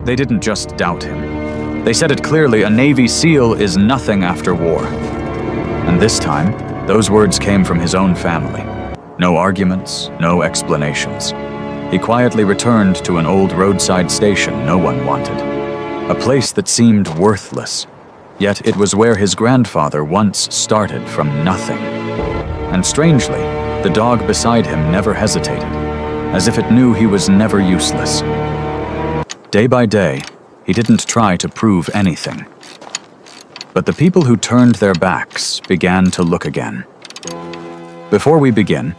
They didn't just doubt him. They said it clearly: a Navy SEAL is nothing after war. And this time, those words came from his own family. No arguments, no explanations. He quietly returned to an old roadside station no one wanted. A place that seemed worthless. Yet it was where his grandfather once started from nothing. And strangely, the dog beside him never hesitated, as if it knew he was never useless. Day by day, he didn't try to prove anything. But the people who turned their backs began to look again. Before we begin,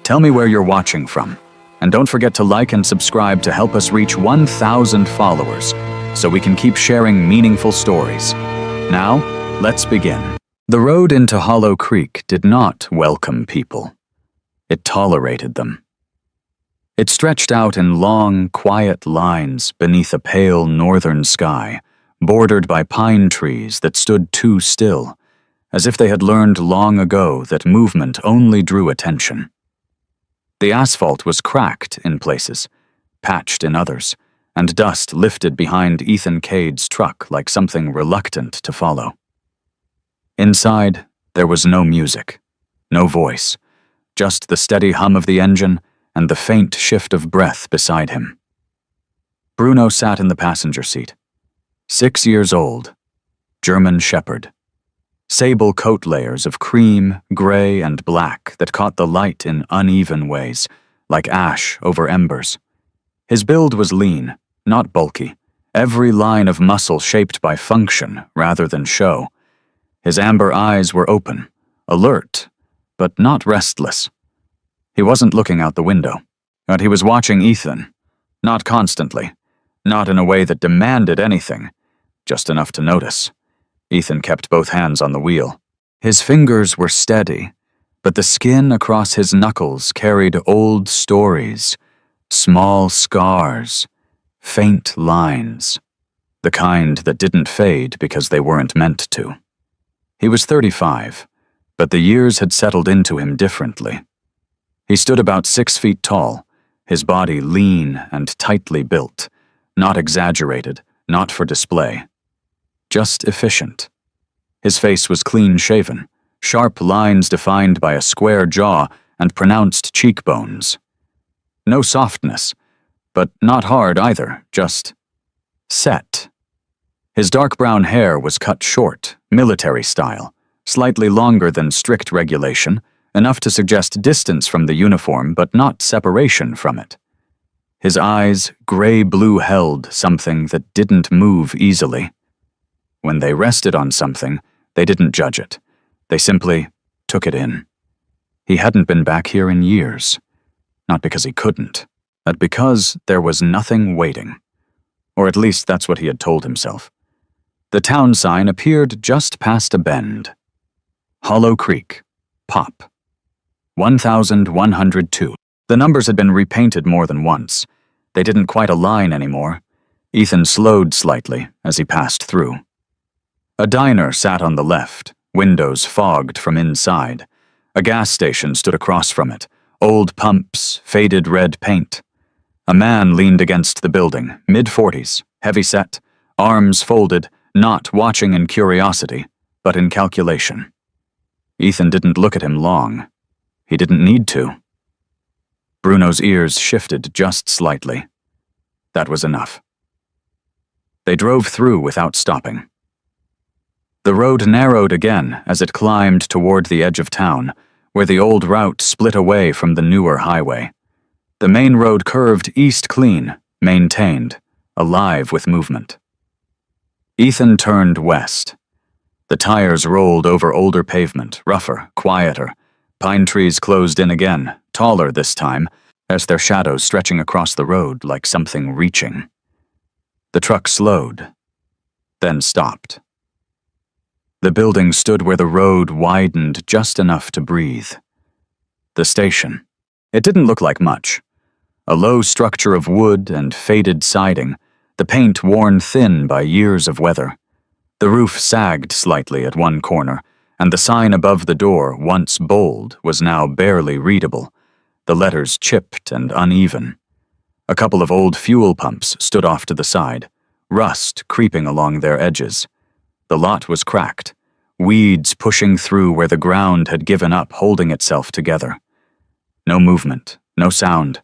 tell me where you're watching from, and don't forget to like and subscribe to help us reach 1,000 followers, so we can keep sharing meaningful stories. Now, let's begin. The road into Hollow Creek did not welcome people. It tolerated them. It stretched out in long, quiet lines beneath a pale northern sky, bordered by pine trees that stood too still, as if they had learned long ago that movement only drew attention. The asphalt was cracked in places, patched in others, and dust lifted behind Ethan Cade's truck like something reluctant to follow. Inside, there was no music, no voice, just the steady hum of the engine and the faint shift of breath beside him. Bruno sat in the passenger seat. 6 years old, German Shepherd. Sable coat layers of cream, gray, and black that caught the light in uneven ways, like ash over embers. His build was lean, not bulky, every line of muscle shaped by function rather than show. His amber eyes were open, alert, but not restless. He wasn't looking out the window, but he was watching Ethan, not constantly, not in a way that demanded anything, just enough to notice. Ethan kept both hands on the wheel. His fingers were steady, but the skin across his knuckles carried old stories, small scars, faint lines, the kind that didn't fade because they weren't meant to. He was 35, but the years had settled into him differently. He stood about 6 feet tall, his body lean and tightly built, not exaggerated, not for display. Just efficient. His face was clean-shaven, sharp lines defined by a square jaw and pronounced cheekbones. No softness, but not hard either, just set. His dark brown hair was cut short, military style, slightly longer than strict regulation, enough to suggest distance from the uniform but not separation from it. His eyes, gray-blue, held something that didn't move easily. When they rested on something, they didn't judge it. They simply took it in. He hadn't been back here in years. Not because he couldn't, but because there was nothing waiting. Or at least that's what he had told himself. The town sign appeared just past a bend. Hollow Creek, Pop. 1102. The numbers had been repainted more than once. They didn't quite align anymore. Ethan slowed slightly as he passed through. A diner sat on the left, windows fogged from inside. A gas station stood across from it, old pumps, faded red paint. A man leaned against the building, mid-40s, heavy-set, arms folded, not watching in curiosity, but in calculation. Ethan didn't look at him long. He didn't need to. Bruno's ears shifted just slightly. That was enough. They drove through without stopping. The road narrowed again as it climbed toward the edge of town, where the old route split away from the newer highway. The main road curved east clean, maintained, alive with movement. Ethan turned west. The tires rolled over older pavement, rougher, quieter. Pine trees closed in again, taller this time, as their shadows stretching across the road like something reaching. The truck slowed, then stopped. The building stood where the road widened just enough to breathe. The station. It didn't look like much. A low structure of wood and faded siding, the paint worn thin by years of weather. The roof sagged slightly at one corner, and the sign above the door, once bold, was now barely readable, the letters chipped and uneven. A couple of old fuel pumps stood off to the side, rust creeping along their edges. The lot was cracked, weeds pushing through where the ground had given up holding itself together. No movement, no sound,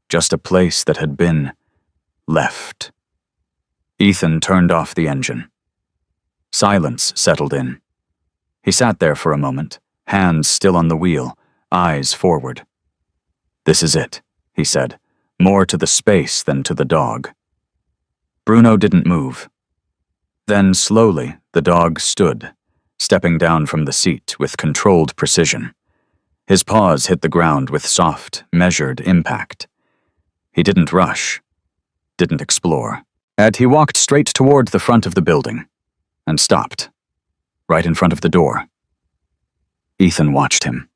just a place that had been left. Ethan turned off the engine. Silence settled in. He sat there for a moment, hands still on the wheel, eyes forward. "This is it," he said, more to the space than to the dog. Bruno didn't move. Then, slowly, the dog stood, stepping down from the seat with controlled precision. His paws hit the ground with soft, measured impact. He didn't rush, didn't explore. He walked straight toward the front of the building, and stopped, right in front of the door. Ethan watched him.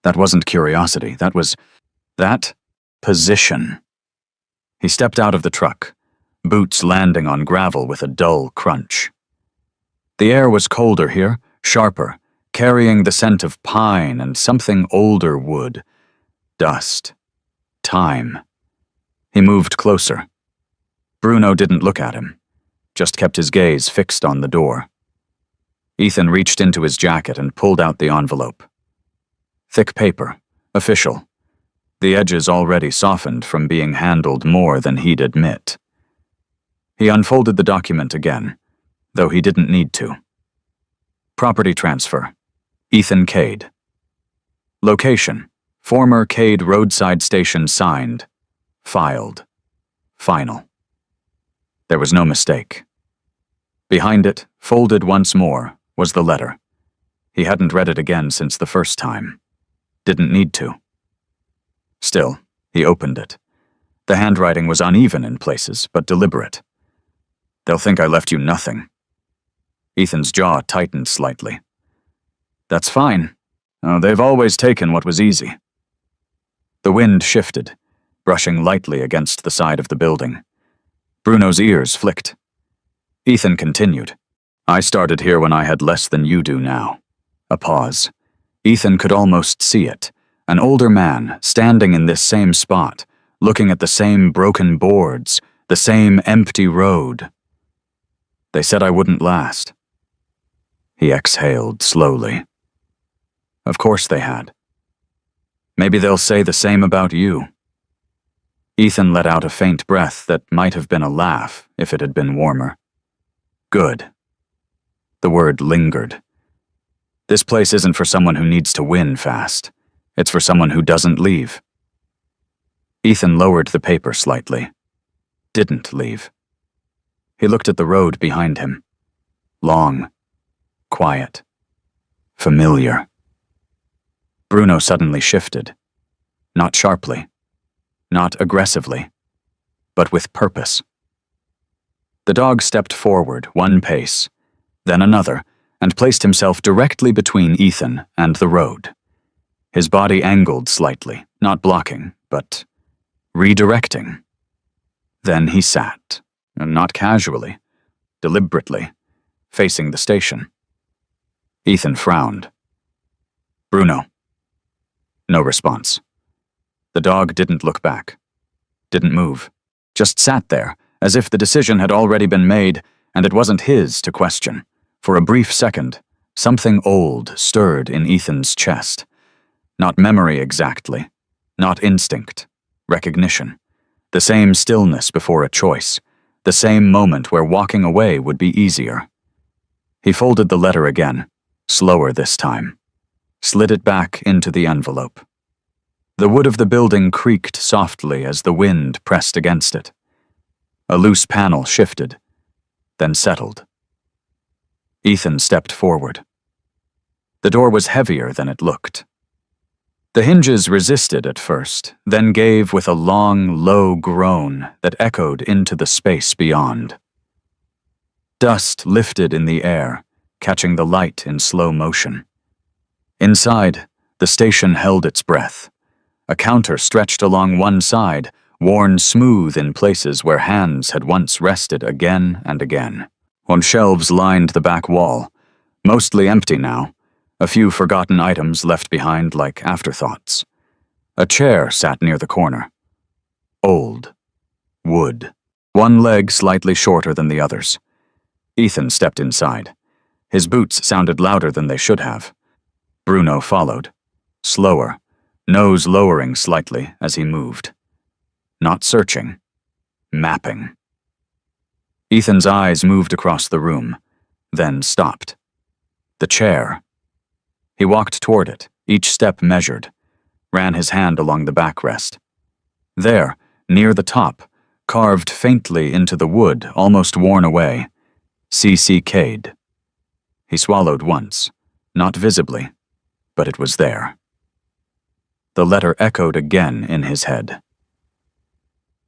That wasn't curiosity, that was position. He stepped out of the truck, boots landing on gravel with a dull crunch. The air was colder here, sharper, carrying the scent of pine and something older wood. Dust. Time. He moved closer. Bruno didn't look at him, just kept his gaze fixed on the door. Ethan reached into his jacket and pulled out the envelope. Thick paper, official. The edges already softened from being handled more than he'd admit. He unfolded the document again, though he didn't need to. Property transfer. Ethan Cade. Location. Former Cade roadside station signed. Filed. Final. There was no mistake. Behind it, folded once more, was the letter. He hadn't read it again since the first time. Didn't need to. Still, he opened it. The handwriting was uneven in places, but deliberate. "They'll think I left you nothing." Ethan's jaw tightened slightly. "That's fine. Oh, they've always taken what was easy." The wind shifted, brushing lightly against the side of the building. Bruno's ears flicked. Ethan continued. "I started here when I had less than you do now." A pause. Ethan could almost see it. An older man, standing in this same spot, looking at the same broken boards, the same empty road. "They said I wouldn't last." He exhaled slowly. Of course they had. Maybe they'll say the same about you. Ethan let out a faint breath that might have been a laugh if it had been warmer. Good. The word lingered. This place isn't for someone who needs to win fast. It's for someone who doesn't leave. Ethan lowered the paper slightly. Didn't leave. He looked at the road behind him. Long. Quiet. Familiar. Bruno suddenly shifted. Not sharply. Not aggressively. But with purpose. The dog stepped forward one pace, then another, and placed himself directly between Ethan and the road. His body angled slightly, not blocking, but redirecting. Then he sat, not casually, deliberately, facing the station. Ethan frowned. "Bruno." No response. The dog didn't look back, didn't move, just sat there, as if the decision had already been made and it wasn't his to question. For a brief second, something old stirred in Ethan's chest. Not memory exactly, not instinct, recognition. The same stillness before a choice, the same moment where walking away would be easier. He folded the letter again, slower this time, slid it back into the envelope. The wood of the building creaked softly as the wind pressed against it. A loose panel shifted, then settled. Ethan stepped forward. The door was heavier than it looked. The hinges resisted at first, then gave with a long, low groan that echoed into the space beyond. Dust lifted in the air, catching the light in slow motion. Inside, the station held its breath. A counter stretched along one side, worn smooth in places where hands had once rested again and again. On shelves lined the back wall, mostly empty now, a few forgotten items left behind like afterthoughts. A chair sat near the corner. Old. Wood. one leg slightly shorter than the others. Ethan stepped inside. His boots sounded louder than they should have. Bruno followed, slower, nose lowering slightly as he moved. Not searching, mapping. Ethan's eyes moved across the room, then stopped. The chair. He walked toward it, each step measured, ran his hand along the backrest. There, near the top, carved faintly into the wood, almost worn away, C.C. Cade. He swallowed once, not visibly, but it was there. The letter echoed again in his head.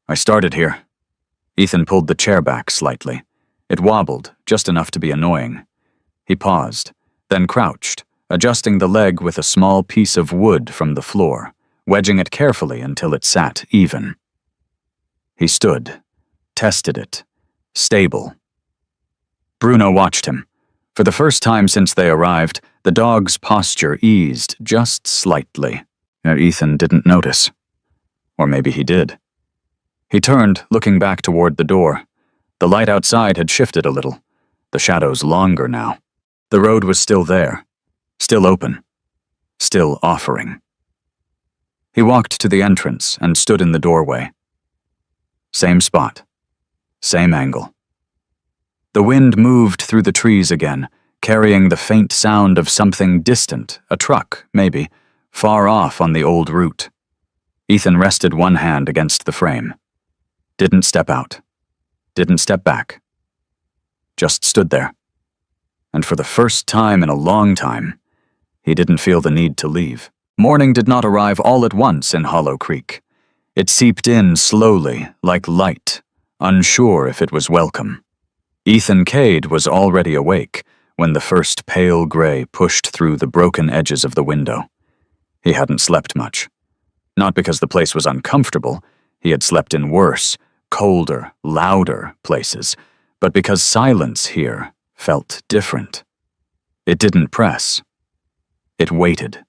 I started here. Ethan pulled the chair back slightly. It wobbled, just enough to be annoying. He paused, then crouched, adjusting the leg with a small piece of wood from the floor, wedging it carefully until it sat even. He stood, tested it, stable. Bruno watched him. For the first time since they arrived, the dog's posture eased just slightly. Ethan didn't notice. Or maybe he did. He turned, looking back toward the door. The light outside had shifted a little, the shadows longer now. The road was still there, still open, still offering. He walked to the entrance and stood in the doorway. Same spot, same angle. The wind moved through the trees again, carrying the faint sound of something distant, a truck, maybe, far off on the old route. Ethan rested one hand against the frame. Didn't step out. Didn't step back. Just stood there. And for the first time in a long time, he didn't feel the need to leave. Morning did not arrive all at once in Hollow Creek. It seeped in slowly, like light, unsure if it was welcome. Ethan Cade was already awake when the first pale gray pushed through the broken edges of the window. He hadn't slept much. Not because the place was uncomfortable, he had slept in worse, colder, louder places, but because silence here felt different. It didn't press. It waited.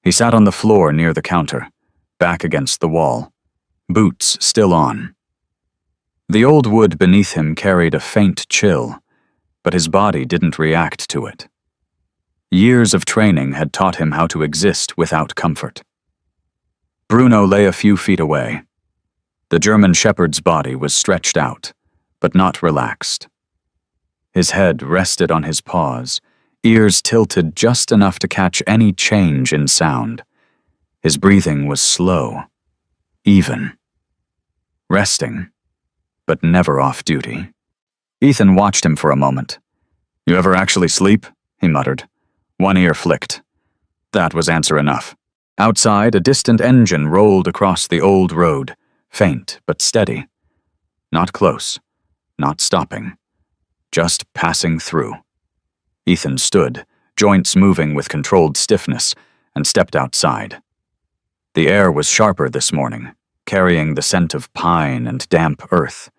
He sat on the floor near the counter, back against the wall, boots still on. The old wood beneath him carried a faint chill, but his body didn't react to it. Years of training had taught him how to exist without comfort. Bruno lay a few feet away. The German shepherd's body was stretched out, but not relaxed. His head rested on his paws, ears tilted just enough to catch any change in sound. His breathing was slow, even. Resting, but never off duty. Ethan watched him for a moment. "You ever actually sleep?" he muttered. One ear flicked. That was answer enough. Outside, a distant engine rolled across the old road, faint but steady. Not close, not stopping, just passing through. Ethan stood, joints moving with controlled stiffness, and stepped outside. The air was sharper this morning, carrying the scent of pine and damp earth.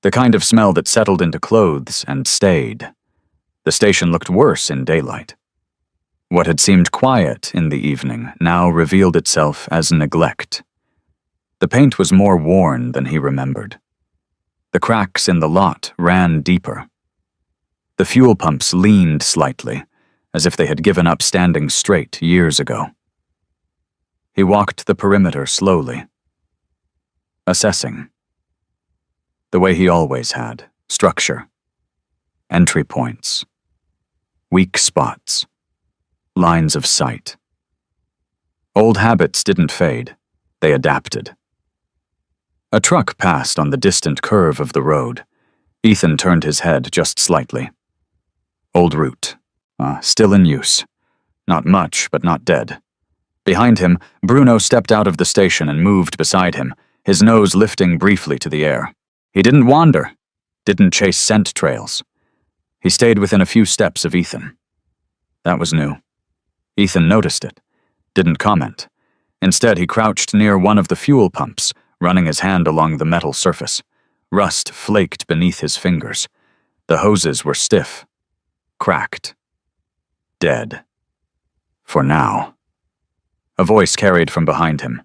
The kind of smell that settled into clothes and stayed. The station looked worse in daylight. What had seemed quiet in the evening now revealed itself as neglect. The paint was more worn than he remembered. The cracks in the lot ran deeper. The fuel pumps leaned slightly, as if they had given up standing straight years ago. He walked the perimeter slowly, assessing. The way he always had, structure, entry points, weak spots, lines of sight. Old habits didn't fade, they adapted. A truck passed on the distant curve of the road. Ethan turned his head just slightly. Old route, still in use. Not much, but not dead. Behind him, Bruno stepped out of the station and moved beside him, his nose lifting briefly to the air. He didn't wander, didn't chase scent trails. He stayed within a few steps of Ethan. That was new. Ethan noticed it, didn't comment. Instead, he crouched near one of the fuel pumps, running his hand along the metal surface. Rust flaked beneath his fingers. The hoses were stiff, cracked, dead. For now. A voice carried from behind him.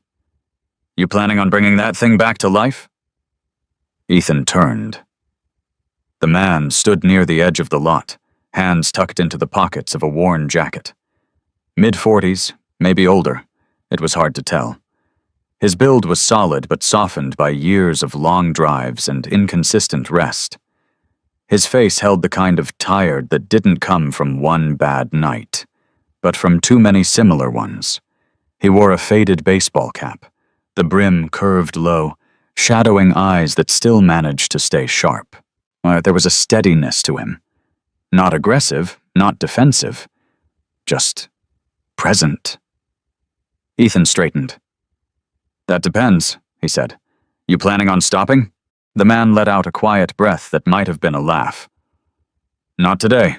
"You planning on bringing that thing back to life?" Ethan turned. The man stood near the edge of the lot, hands tucked into the pockets of a worn jacket. Mid-40s, maybe older. It was hard to tell. His build was solid but softened by years of long drives and inconsistent rest. His face held the kind of tired that didn't come from one bad night, but from too many similar ones. He wore a faded baseball cap, the brim curved low, shadowing eyes that still managed to stay sharp. There was a steadiness to him. Not aggressive, not defensive, just present. Ethan straightened. "That depends," he said. "You planning on stopping?" The man let out a quiet breath that might have been a laugh. "Not today."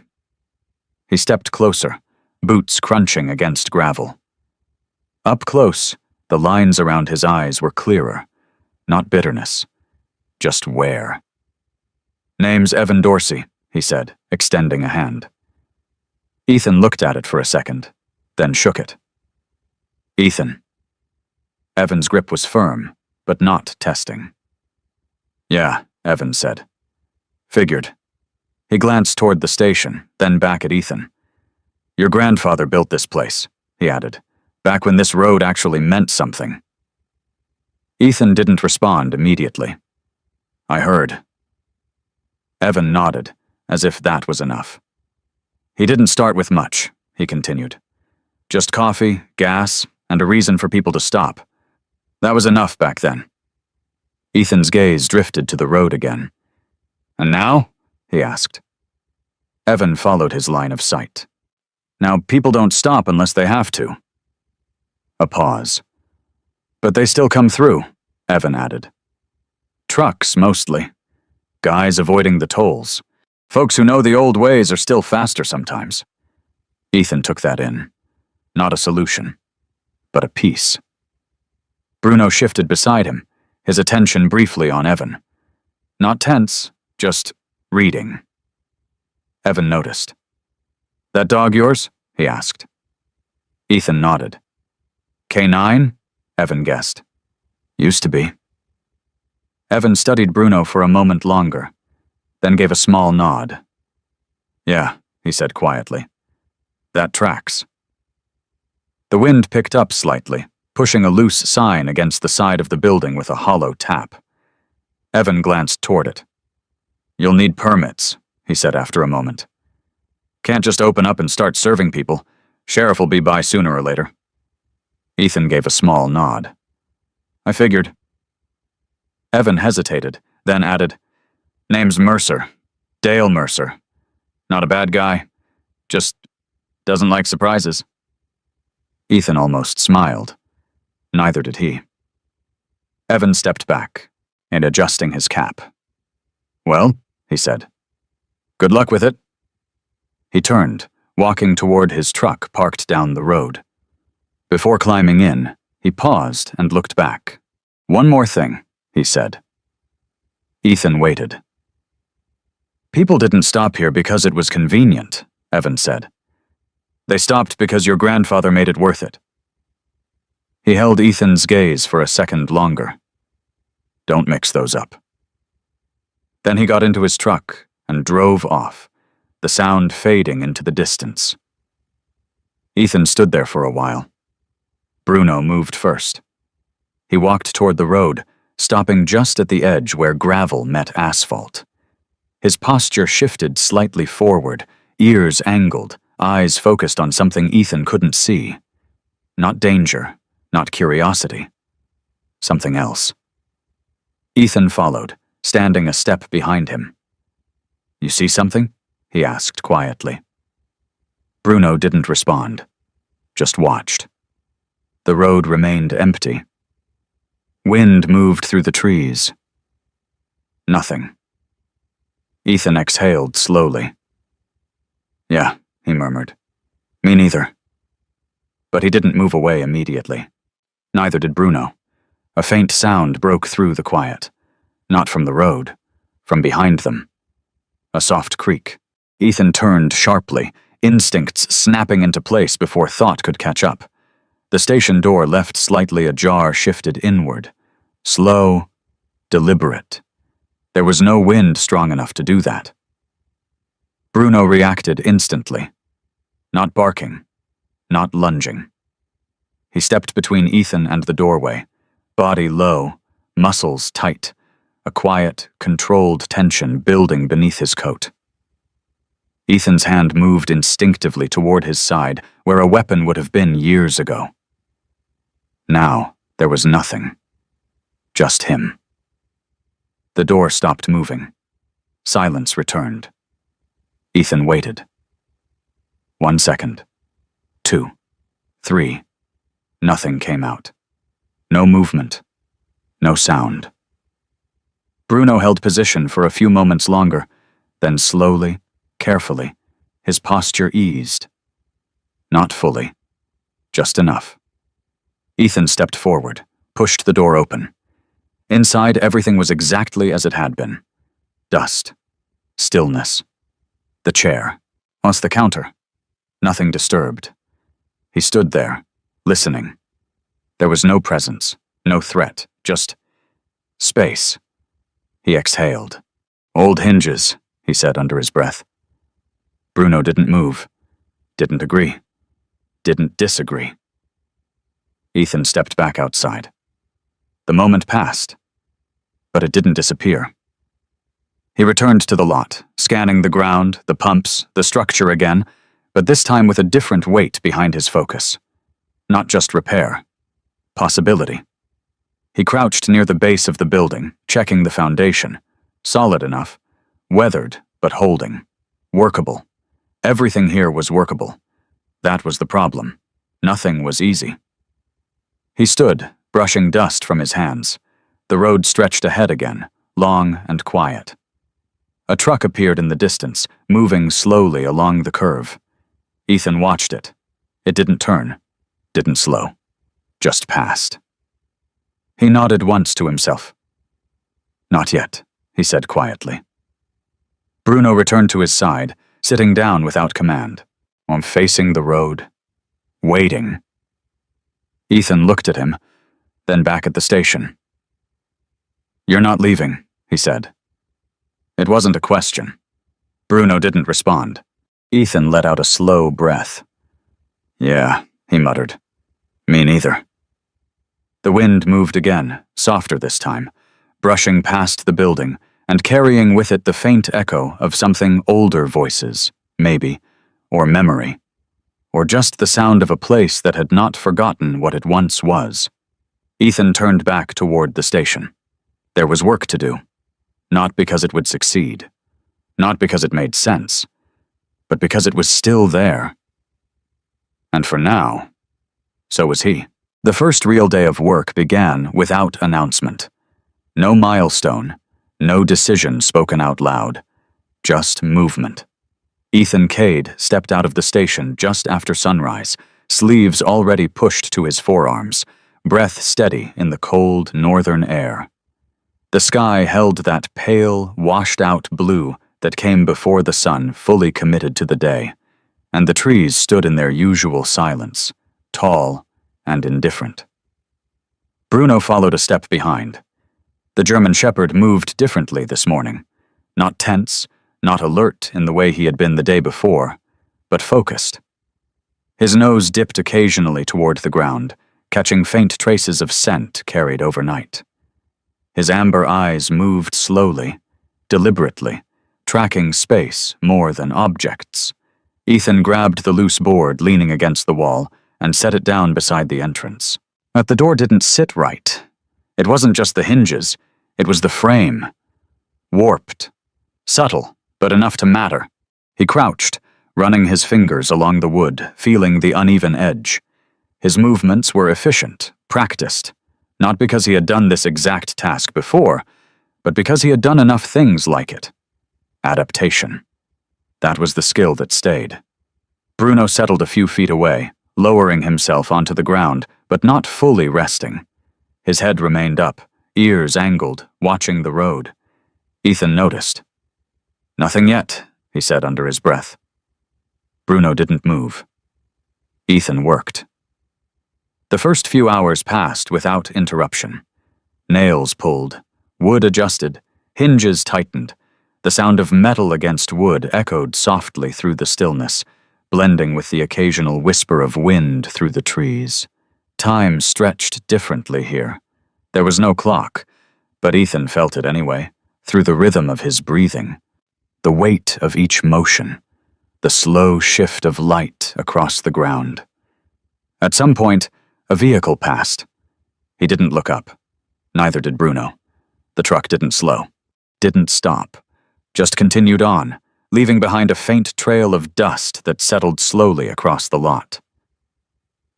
He stepped closer, boots crunching against gravel. Up close, the lines around his eyes were clearer. Not bitterness, just wear. "Name's Evan Dorsey," he said, extending a hand. Ethan looked at it for a second, then shook it. "Ethan." Evan's grip was firm, but not testing. "Yeah," Evan said. "Figured." He glanced toward the station, then back at Ethan. "Your grandfather built this place," he added, "back when this road actually meant something." Ethan didn't respond immediately. "I heard." Evan nodded, as if that was enough. "He didn't start with much," he continued. "Just coffee, gas, and a reason for people to stop. That was enough back then." Ethan's gaze drifted to the road again. "And now?" he asked. Evan followed his line of sight. "Now, people don't stop unless they have to." A pause. "But they still come through," Evan added. "Trucks, mostly. Guys avoiding the tolls. Folks who know the old ways are still faster sometimes." Ethan took that in. Not a solution, but a piece. Bruno shifted beside him, his attention briefly on Evan. Not tense, just reading. Evan noticed. "That dog yours?" he asked. Ethan nodded. "K9? Evan guessed. "Used to be." Evan studied Bruno for a moment longer, then gave a small nod. "Yeah," he said quietly. "That tracks." The wind picked up slightly, pushing a loose sign against the side of the building with a hollow tap. Evan glanced toward it. "You'll need permits," he said after a moment. "Can't just open up and start serving people. Sheriff will be by sooner or later." Ethan gave a small nod. "I figured." Evan hesitated, then added, "Name's Mercer. Dale Mercer. Not a bad guy. Just doesn't like surprises." Ethan almost smiled. Neither did he. Evan stepped back, and adjusting his cap. "Well," he said. "Good luck with it." He turned, walking toward his truck parked down the road. Before climbing in, he paused and looked back. "One more thing," he said. Ethan waited. "People didn't stop here because it was convenient," Evan said. "They stopped because your grandfather made it worth it." He held Ethan's gaze for a second longer. "Don't mix those up." Then he got into his truck and drove off, the sound fading into the distance. Ethan stood there for a while. Bruno moved first. He walked toward the road, stopping just at the edge where gravel met asphalt. His posture shifted slightly forward, ears angled, eyes focused on something Ethan couldn't see. Not danger, not curiosity. Something else. Ethan followed, standing a step behind him. "You see something?" he asked quietly. Bruno didn't respond, just watched. The road remained empty. Wind moved through the trees. Nothing. Ethan exhaled slowly. "Yeah," he murmured. "Me neither." But he didn't move away immediately. Neither did Bruno. A faint sound broke through the quiet. Not from the road, from behind them. A soft creak. Ethan turned sharply, instincts snapping into place before thought could catch up. The station door left slightly ajar shifted inward. Slow, deliberate. There was no wind strong enough to do that. Bruno reacted instantly. Not barking, not lunging. He stepped between Ethan and the doorway, body low, muscles tight, a quiet, controlled tension building beneath his coat. Ethan's hand moved instinctively toward his side, where a weapon would have been years ago. Now, there was nothing. Just him. The door stopped moving. Silence returned. Ethan waited. 1 second. 2. 3. Nothing came out. No movement. No sound. Bruno held position for a few moments longer, then slowly, carefully, his posture eased. Not fully. Just enough. Ethan stepped forward, pushed the door open. Inside, everything was exactly as it had been. Dust. Stillness. The chair. Plus the counter. Nothing disturbed. He stood there, listening. There was no presence, no threat, just space. He exhaled. Old hinges, he said under his breath. Bruno didn't move, didn't agree, didn't disagree. Ethan stepped back outside. The moment passed, but it didn't disappear. He returned to the lot, scanning the ground, the pumps, the structure again, but this time with a different weight behind his focus. Not just repair. Possibility. He crouched near the base of the building, checking the foundation. Solid enough. Weathered, but holding. Workable. Everything here was workable. That was the problem. Nothing was easy. He stood, brushing dust from his hands. The road stretched ahead again, long and quiet. A truck appeared in the distance, moving slowly along the curve. Ethan watched it. It didn't turn, didn't slow, just passed. He nodded once to himself. Not yet, he said quietly. Bruno returned to his side, sitting down without command, facing the road, waiting. Ethan looked at him, then back at the station. You're not leaving, he said. It wasn't a question. Bruno didn't respond. Ethan let out a slow breath. Yeah, he muttered. Me neither. The wind moved again, softer this time, brushing past the building and carrying with it the faint echo of something older voices, maybe, or memory, or just the sound of a place that had not forgotten what it once was. Ethan turned back toward the station. There was work to do, not because it would succeed, not because it made sense, but because it was still there. And for now, so was he. The first real day of work began without announcement. No milestone, no decision spoken out loud, just movement. Ethan Cade stepped out of the station just after sunrise, sleeves already pushed to his forearms, breath steady in the cold northern air. The sky held that pale, washed-out blue that came before the sun fully committed to the day, and the trees stood in their usual silence, tall and indifferent. Bruno followed a step behind. The German Shepherd moved differently this morning, not tense, not alert in the way he had been the day before, but focused. His nose dipped occasionally toward the ground, catching faint traces of scent carried overnight. His amber eyes moved slowly, deliberately, tracking space more than objects. Ethan grabbed the loose board leaning against the wall and set it down beside the entrance. But the door didn't sit right. It wasn't just the hinges, it was the frame. Warped. Subtle, but enough to matter. He crouched, running his fingers along the wood, feeling the uneven edge. His movements were efficient, practiced, not because he had done this exact task before, but because he had done enough things like it. Adaptation. That was the skill that stayed. Bruno settled a few feet away, lowering himself onto the ground, but not fully resting. His head remained up, ears angled, watching the road. Ethan noticed. Nothing yet, he said under his breath. Bruno didn't move. Ethan worked. The first few hours passed without interruption. Nails pulled, wood adjusted, Hinges tightened. The sound of metal against wood echoed softly through the stillness, blending with the occasional whisper of wind through the trees. Time stretched differently here. There was no clock, but Ethan felt it anyway, through the rhythm of his breathing, the weight of each motion, the slow shift of light across the ground. At some point, a vehicle passed. He didn't look up. Neither did Bruno. The truck didn't slow, didn't stop, just continued on, leaving behind a faint trail of dust that settled slowly across the lot.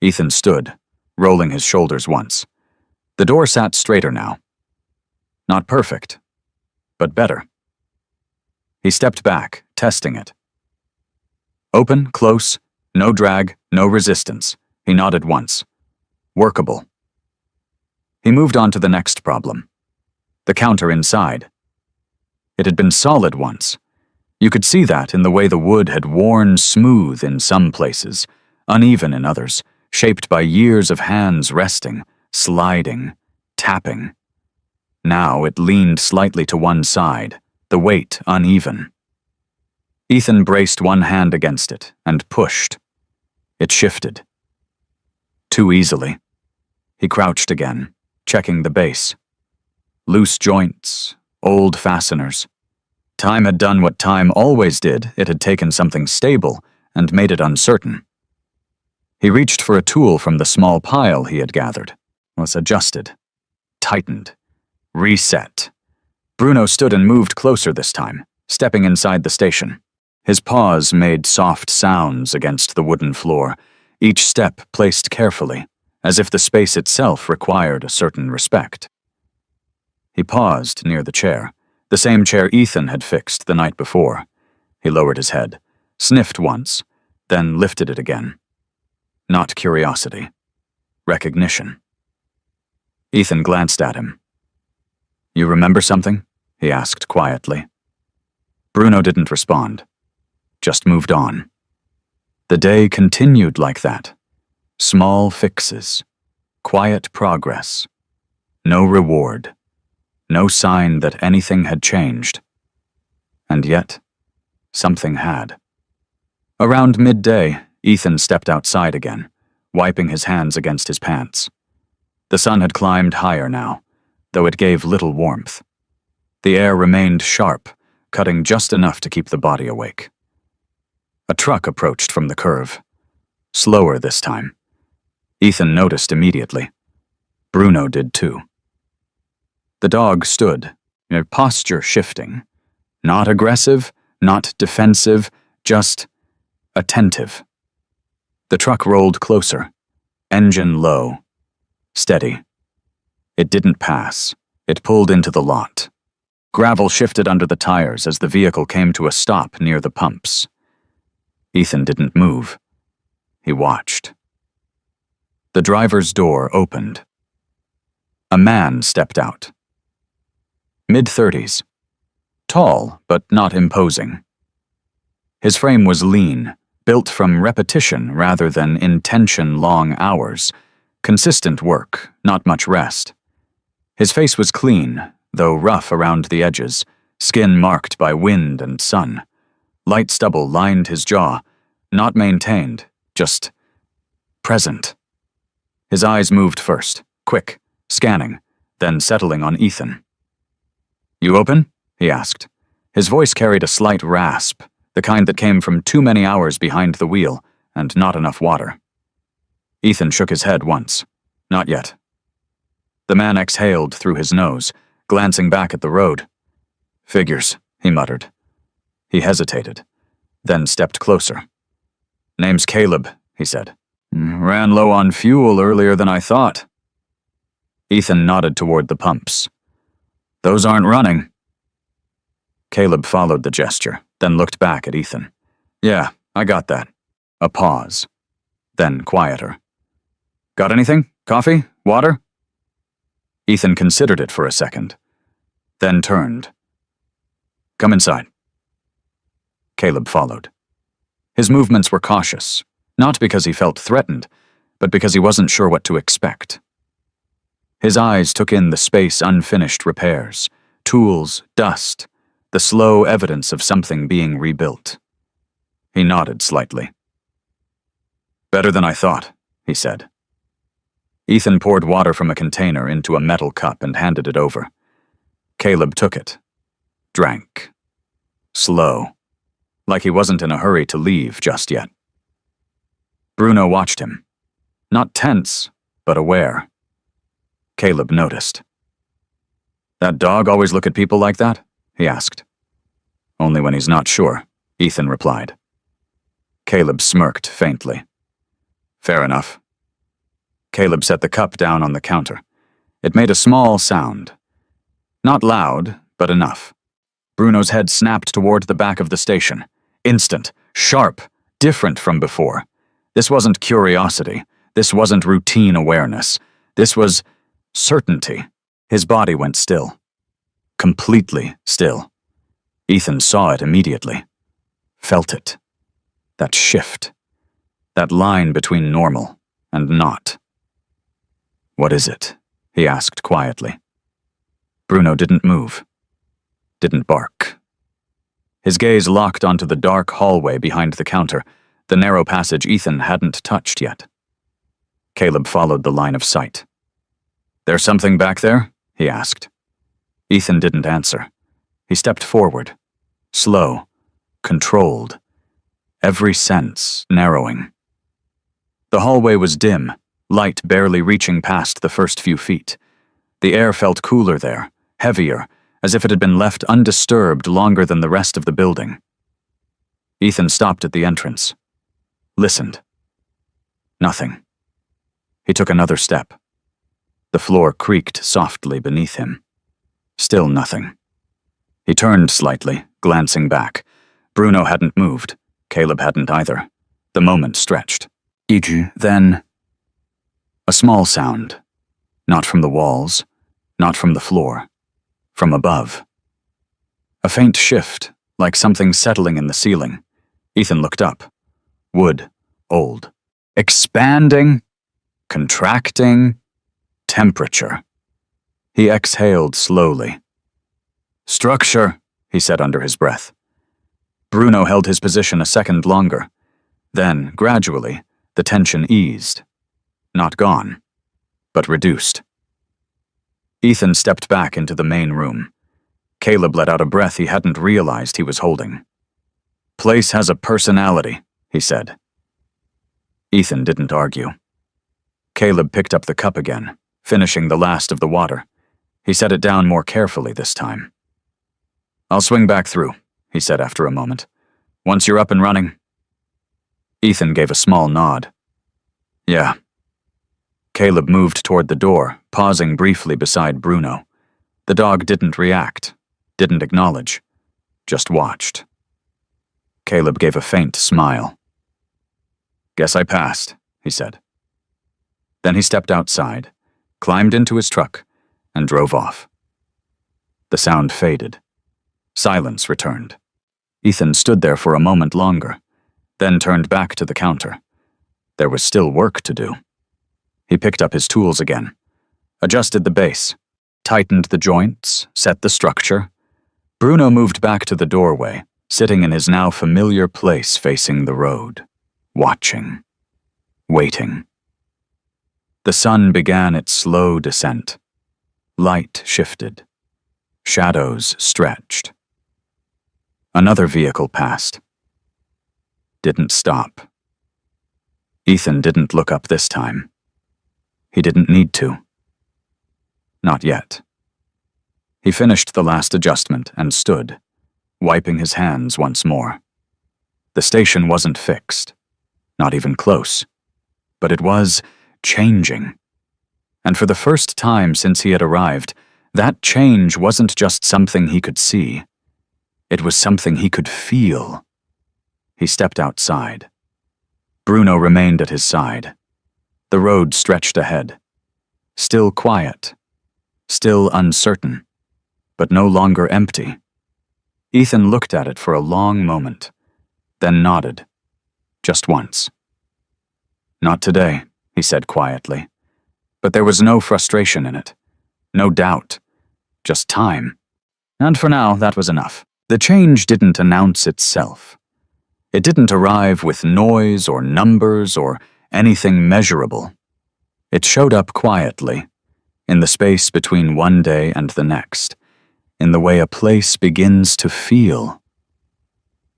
Ethan stood, rolling his shoulders once. The door sat straighter now. Not perfect, but better. He stepped back, testing it. Open, close, no drag, no resistance. He nodded once. Workable. He moved on to the next problem. The counter inside. It had been solid once. You could see that in the way the wood had worn smooth in some places, uneven in others, shaped by years of hands resting, sliding, tapping. Now it leaned slightly to one side, the weight uneven. Ethan braced one hand against it and pushed. It shifted. Too easily. He crouched again, checking the base. Loose joints, old fasteners. Time had done what time always did. It had taken something stable and made it uncertain. He reached for a tool from the small pile he had gathered, was adjusted, tightened, reset. Bruno stood and moved closer this time, stepping inside the station. His paws made soft sounds against the wooden floor, each step placed carefully, as if the space itself required a certain respect. He paused near the chair, the same chair Ethan had fixed the night before. He lowered his head, sniffed once, then lifted it again. Not curiosity. Recognition. Ethan glanced at him. "You remember something?" he asked quietly. Bruno didn't respond, just moved on. The day continued like that. Small fixes, quiet progress, no reward, no sign that anything had changed. And yet, something had. Around midday, Ethan stepped outside again, wiping his hands against his pants. The sun had climbed higher now, though it gave little warmth. The air remained sharp, cutting just enough to keep the body awake. A truck approached from the curve. Slower this time. Ethan noticed immediately. Bruno did too. The dog stood, their posture shifting. Not aggressive, not defensive, just attentive. The truck rolled closer, engine low, steady. It didn't pass. It pulled into the lot. Gravel shifted under the tires as the vehicle came to a stop near the pumps. Ethan didn't move. He watched. The driver's door opened. A man stepped out. Mid-30s. Tall, but not imposing. His frame was lean, built from repetition rather than intention-long hours. Consistent work, not much rest. His face was clean, though rough around the edges, skin marked by wind and sun. Light stubble lined his jaw, not maintained, just present. His eyes moved first, quick, scanning, then settling on Ethan. "You open?" he asked. His voice carried a slight rasp, the kind that came from too many hours behind the wheel and not enough water. Ethan shook his head once. Not yet. The man exhaled through his nose, glancing back at the road. "Figures," he muttered. He hesitated, then stepped closer. "Name's Caleb," he said. "Ran low on fuel earlier than I thought." Ethan nodded toward the pumps. "Those aren't running." Caleb followed the gesture, then looked back at Ethan. "Yeah, I got that." A pause. Then quieter. "Got anything? Coffee? Water?" Ethan considered it for a second, then turned. "Come inside." Caleb followed. His movements were cautious, not because he felt threatened, but because he wasn't sure what to expect. His eyes took in the space unfinished repairs, tools, dust, the slow evidence of something being rebuilt. He nodded slightly. "Better than I thought," he said. Ethan poured water from a container into a metal cup and handed it over. Caleb took it, drank. Slow, like he wasn't in a hurry to leave just yet. Bruno watched him, not tense, but aware. Caleb noticed. "That dog always look at people like that?" he asked. "Only when he's not sure," Ethan replied. Caleb smirked faintly. "Fair enough." Caleb set the cup down on the counter. It made a small sound. Not loud, but enough. Bruno's head snapped toward the back of the station. Instant, sharp, different from before. This wasn't curiosity. This wasn't routine awareness. This was certainty. His body went still. Completely still. Ethan saw it immediately. Felt it. That shift. That line between normal and not. "What is it?" he asked quietly. Bruno didn't move. Didn't bark. His gaze locked onto the dark hallway behind the counter, the narrow passage Ethan hadn't touched yet. Caleb followed the line of sight. "There's something back there?" he asked. Ethan didn't answer. He stepped forward. Slow. Controlled. Every sense narrowing. The hallway was dim, light barely reaching past the first few feet. The air felt cooler there, heavier, as if it had been left undisturbed longer than the rest of the building. Ethan stopped at the entrance. Listened. Nothing. He took another step. The floor creaked softly beneath him. Still nothing. He turned slightly, glancing back. Bruno hadn't moved. Caleb hadn't either. The moment stretched. Then a small sound. Not from the walls, not from the floor. From above. A faint shift, like something settling in the ceiling. Ethan looked up. Wood. Old. Expanding. Contracting. Temperature. He exhaled slowly. "Structure," he said under his breath. Bruno held his position a second longer. Then, gradually, the tension eased. Not gone, but reduced. Ethan stepped back into the main room. Caleb let out a breath he hadn't realized he was holding. "Place has a personality," he said. Ethan didn't argue. Caleb picked up the cup again, finishing the last of the water. He set it down more carefully this time. "I'll swing back through," he said after a moment. "Once you're up and running." Ethan gave a small nod. "Yeah." Caleb moved toward the door, pausing briefly beside Bruno. The dog didn't react, didn't acknowledge, just watched. Caleb gave a faint smile. "Guess I passed," he said. Then he stepped outside, climbed into his truck, and drove off. The sound faded. Silence returned. Ethan stood there for a moment longer, then turned back to the counter. There was still work to do. He picked up his tools again, adjusted the base, tightened the joints, set the structure. Bruno moved back to the doorway, sitting in his now familiar place facing the road, watching, waiting. The sun began its slow descent. Light shifted. Shadows stretched. Another vehicle passed. Didn't stop. Ethan didn't look up this time. He didn't need to. Not yet. He finished the last adjustment and stood, wiping his hands once more. The station wasn't fixed, not even close, but it was changing. And for the first time since he had arrived, that change wasn't just something he could see. It was something he could feel. He stepped outside. Bruno remained at his side. The road stretched ahead. Still quiet. Still uncertain. But no longer empty. Ethan looked at it for a long moment, then nodded. Just once. "Not today," he said quietly. But there was no frustration in it. No doubt. Just time. And for now, that was enough. The change didn't announce itself. It didn't arrive with noise or numbers or anything measurable. It showed up quietly, in the space between one day and the next, in the way a place begins to feel.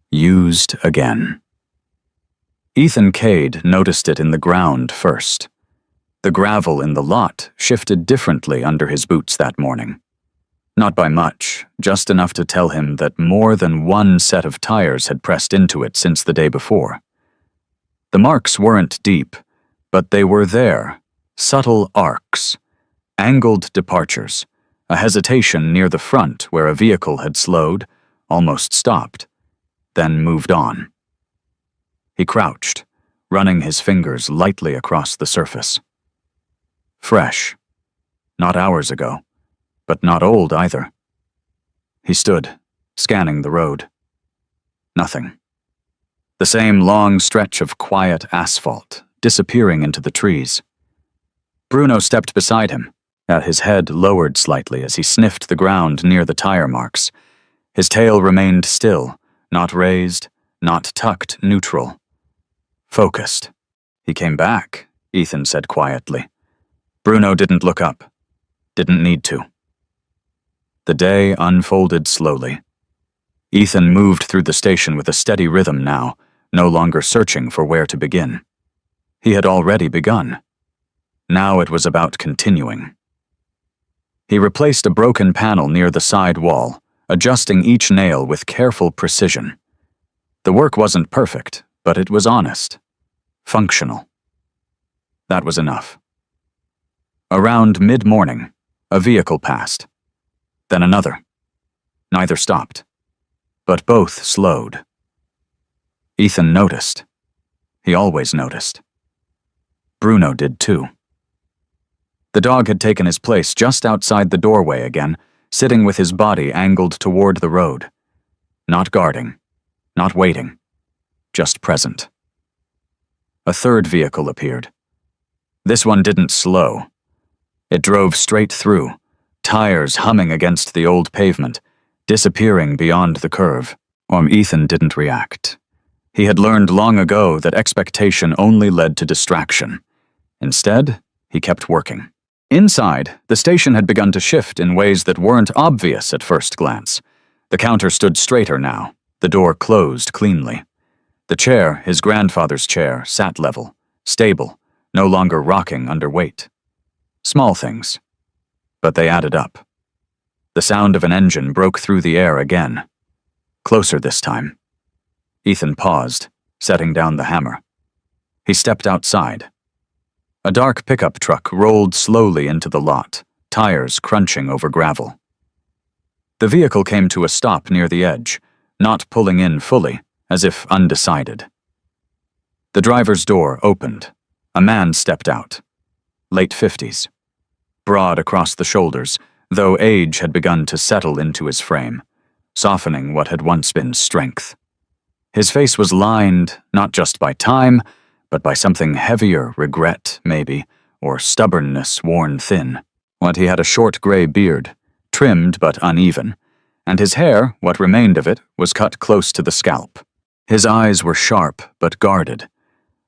Used again. Ethan Cade noticed it in the ground first. The gravel in the lot shifted differently under his boots that morning. Not by much, just enough to tell him that more than one set of tires had pressed into it since the day before. The marks weren't deep, but they were there, subtle arcs, angled departures, a hesitation near the front where a vehicle had slowed, almost stopped, then moved on. He crouched, running his fingers lightly across the surface. Fresh. Not hours ago, but not old either. He stood, scanning the road. Nothing. The same long stretch of quiet asphalt, disappearing into the trees. Bruno stepped beside him, his head lowered slightly as he sniffed the ground near the tire marks. His tail remained still, not raised, not tucked, neutral. Focused. He came back, Ethan said quietly. Bruno didn't look up. Didn't need to. The day unfolded slowly. Ethan moved through the station with a steady rhythm now, no longer searching for where to begin. He had already begun. Now it was about continuing. He replaced a broken panel near the side wall, adjusting each nail with careful precision. The work wasn't perfect, but it was honest. Functional. That was enough. Around mid-morning, a vehicle passed. Then another. Neither stopped, but both slowed. Ethan noticed. He always noticed. Bruno did too. The dog had taken his place just outside the doorway again, sitting with his body angled toward the road. Not guarding, not waiting, just present. A third vehicle appeared. This one didn't slow. It drove straight through, tires humming against the old pavement, disappearing beyond the curve. Ethan didn't react. He had learned long ago that expectation only led to distraction. Instead, he kept working. Inside, the station had begun to shift in ways that weren't obvious at first glance. The counter stood straighter now, the door closed cleanly. The chair, his grandfather's chair, sat level, stable, no longer rocking under weight. Small things, but they added up. The sound of an engine broke through the air again. Closer this time. Ethan paused, setting down the hammer. He stepped outside. A dark pickup truck rolled slowly into the lot, tires crunching over gravel. The vehicle came to a stop near the edge, not pulling in fully, as if undecided. The driver's door opened. A man stepped out. Late 50s. Broad across the shoulders, though age had begun to settle into his frame, softening what had once been strength. His face was lined not just by time, but by something heavier, regret, maybe, or stubbornness worn thin. He had a short gray beard, trimmed but uneven, and his hair, what remained of it, was cut close to the scalp. His eyes were sharp but guarded,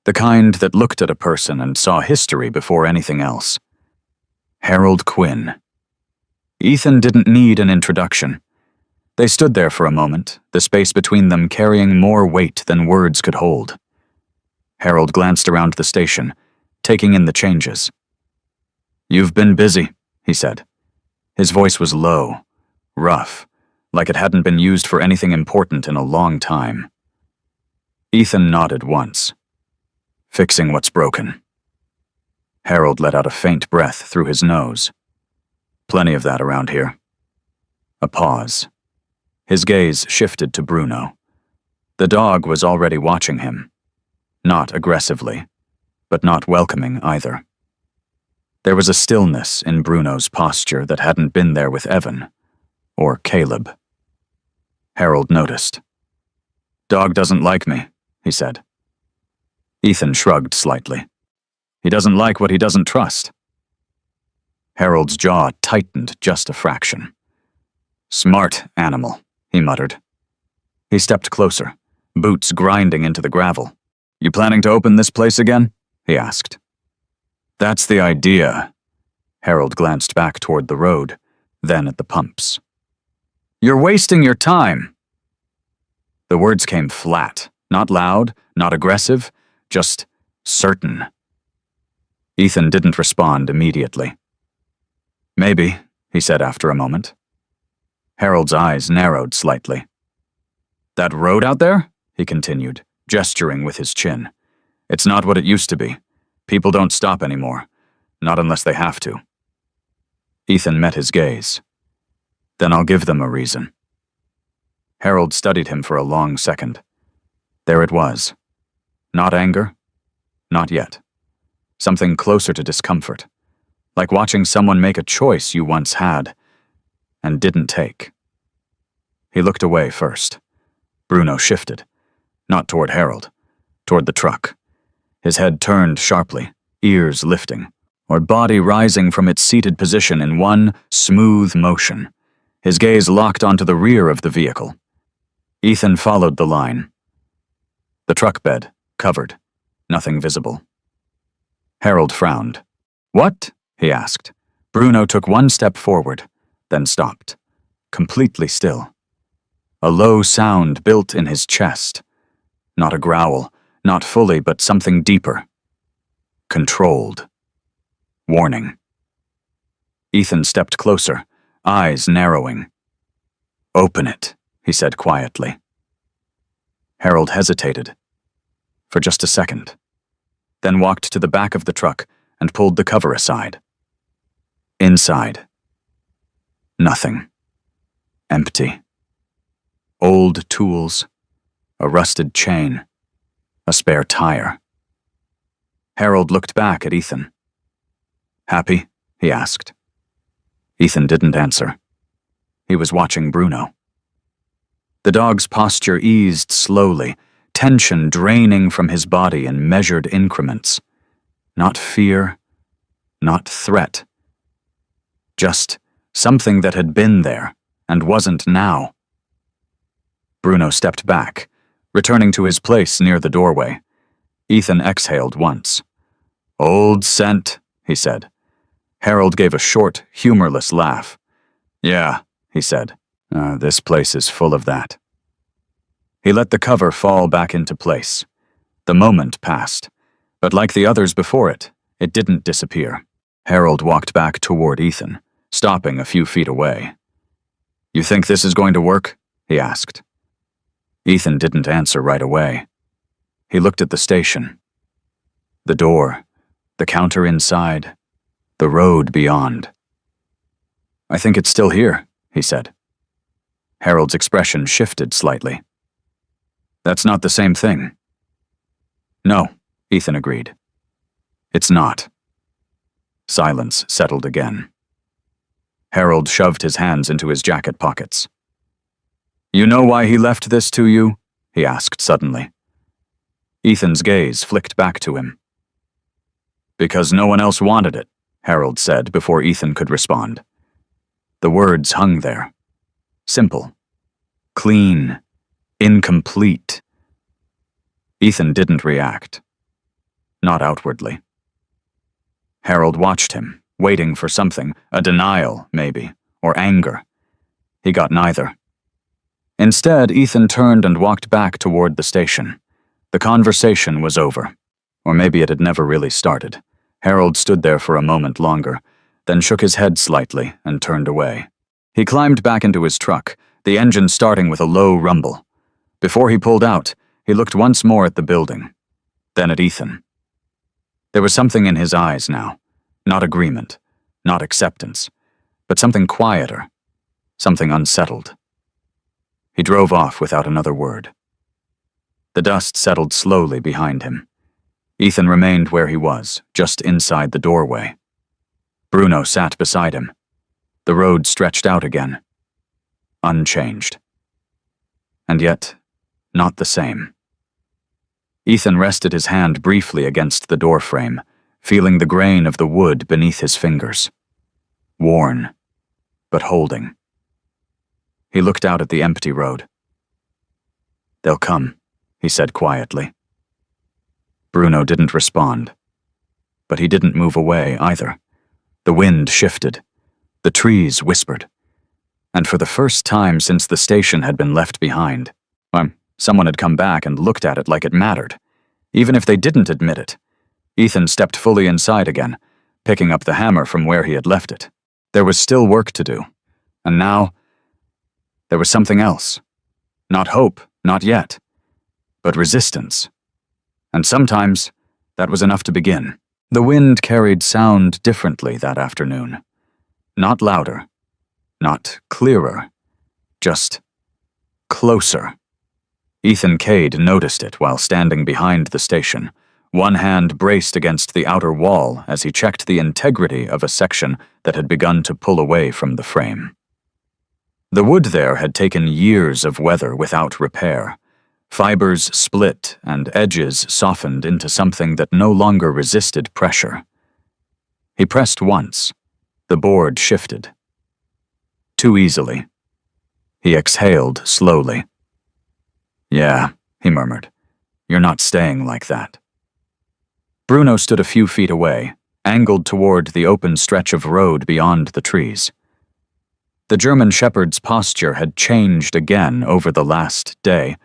the kind that looked at a person and saw history before anything else. Harold Quinn. Ethan didn't need an introduction. They stood there for a moment, the space between them carrying more weight than words could hold. Harold glanced around the station, taking in the changes. "You've been busy," he said. His voice was low, rough, like it hadn't been used for anything important in a long time. Ethan nodded once. "Fixing what's broken." Harold let out a faint breath through his nose. "Plenty of that around here." A pause. His gaze shifted to Bruno. The dog was already watching him. Not aggressively, but not welcoming either. There was a stillness in Bruno's posture that hadn't been there with Evan, or Caleb. Harold noticed. "Dog doesn't like me," he said. Ethan shrugged slightly. "He doesn't like what he doesn't trust." Harold's jaw tightened just a fraction. Smart animal, he muttered. He stepped closer, boots grinding into the gravel. You planning to open this place again? He asked. That's the idea. Harold glanced back toward the road, then at the pumps. You're wasting your time. The words came flat, not loud, not aggressive, just certain. Ethan didn't respond immediately. Maybe, he said after a moment. Harold's eyes narrowed slightly. That road out there? He continued, gesturing with his chin. It's not what it used to be. People don't stop anymore, not unless they have to. Ethan met his gaze. Then I'll give them a reason. Harold studied him for a long second. There it was. Not anger. Not yet. Something closer to discomfort. Like watching someone make a choice you once had and didn't take. He looked away first. Bruno shifted. Not toward Harold. Toward the truck. His head turned sharply, ears lifting, or body rising from its seated position in one smooth motion. His gaze locked onto the rear of the vehicle. Ethan followed the line. The truck bed, covered, nothing visible. Harold frowned. What? He asked. Bruno took one step forward, then stopped, completely still. A low sound built in his chest. Not a growl, not fully, but something deeper. Controlled. Warning. Ethan stepped closer, eyes narrowing. Open it, he said quietly. Harold hesitated. For just a second. Then walked to the back of the truck and pulled the cover aside. Inside. Nothing. Empty. Old tools. A rusted chain. A spare tire. Harold looked back at Ethan. Happy? He asked. Ethan didn't answer. He was watching Bruno. The dog's posture eased slowly, tension draining from his body in measured increments. Not fear, not threat. Just something that had been there and wasn't now. Bruno stepped back, returning to his place near the doorway. Ethan exhaled once. Old scent, he said. Harold gave a short, humorless laugh. Yeah, he said. This place is full of that. He let the cover fall back into place. The moment passed, but like the others before it, it didn't disappear. Harold walked back toward Ethan, stopping a few feet away. You think this is going to work? He asked. Ethan didn't answer right away. He looked at the station. The door, the counter inside, the road beyond. I think it's still here, he said. Harold's expression shifted slightly. That's not the same thing. No, Ethan agreed. It's not. Silence settled again. Harold shoved his hands into his jacket pockets. You know why he left this to you? He asked suddenly. Ethan's gaze flicked back to him. Because no one else wanted it, Harold said before Ethan could respond. The words hung there. Simple. Clean. Incomplete. Ethan didn't react. Not outwardly. Harold watched him, waiting for something, a denial, maybe, or anger. He got neither. Instead, Ethan turned and walked back toward the station. The conversation was over. Or maybe it had never really started. Harold stood there for a moment longer, then shook his head slightly and turned away. He climbed back into his truck, the engine starting with a low rumble. Before he pulled out, he looked once more at the building, then at Ethan. There was something in his eyes now, not agreement, not acceptance, but something quieter, something unsettled. He drove off without another word. The dust settled slowly behind him. Ethan remained where he was, just inside the doorway. Bruno sat beside him. The road stretched out again. Unchanged. And yet, not the same. Ethan rested his hand briefly against the doorframe, feeling the grain of the wood beneath his fingers. Worn, but holding. He looked out at the empty road. "They'll come," he said quietly. Bruno didn't respond. But he didn't move away either. The wind shifted. The trees whispered. And for the first time since the station had been left behind, someone had come back and looked at it like it mattered. Even if they didn't admit it, Ethan stepped fully inside again, picking up the hammer from where he had left it. There was still work to do. And now, there was something else. Not hope, not yet, but resistance. And sometimes, that was enough to begin. The wind carried sound differently that afternoon. Not louder, not clearer, just closer. Ethan Cade noticed it while standing behind the station, one hand braced against the outer wall as he checked the integrity of a section that had begun to pull away from the frame. The wood there had taken years of weather without repair. Fibers split and edges softened into something that no longer resisted pressure. He pressed once. The board shifted. Too easily. He exhaled slowly. "Yeah," he murmured. "You're not staying like that." Bruno stood a few feet away, angled toward the open stretch of road beyond the trees. The German shepherd's posture had changed again over the last day,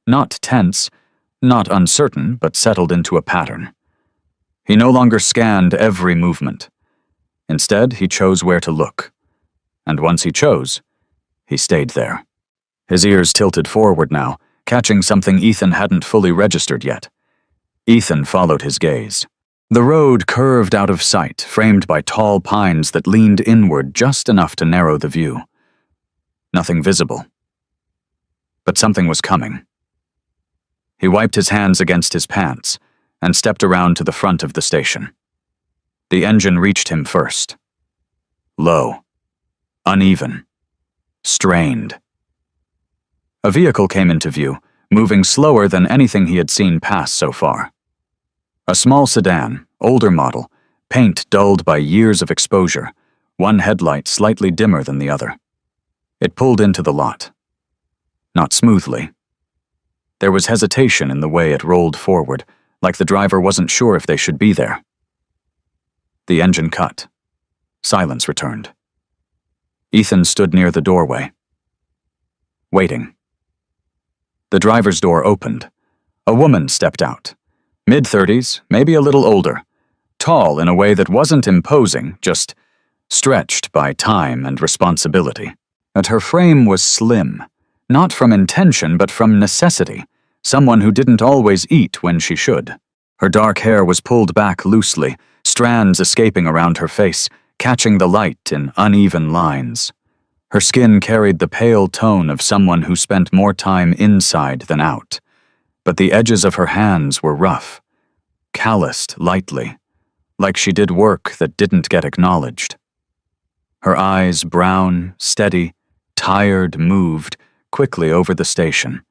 not tense, not uncertain, but settled into a pattern. He no longer scanned every movement. Instead, he chose where to look. And once he chose, he stayed there. His ears tilted forward now, catching something Ethan hadn't fully registered yet. Ethan followed his gaze. The road curved out of sight, framed by tall pines that leaned inward just enough to narrow the view. Nothing visible. But something was coming. He wiped his hands against his pants and stepped around to the front of the station. The engine reached him first. Low. Uneven. Strained. A vehicle came into view, moving slower than anything he had seen pass so far. A small sedan, older model, paint dulled by years of exposure, one headlight slightly dimmer than the other. It pulled into the lot. Not smoothly. There was hesitation in the way it rolled forward, like the driver wasn't sure if they should be there. The engine cut. Silence returned. Ethan stood near the doorway. Waiting. The driver's door opened. A woman stepped out. Mid-30s, maybe a little older. Tall in a way that wasn't imposing, just stretched by time and responsibility. And her frame was slim, not from intention but from necessity, someone who didn't always eat when she should. Her dark hair was pulled back loosely, strands escaping around her face, catching the light in uneven lines. Her skin carried the pale tone of someone who spent more time inside than out, but the edges of her hands were rough, calloused lightly, like she did work that didn't get acknowledged. Her eyes, brown, steady, tired, moved quickly over the station,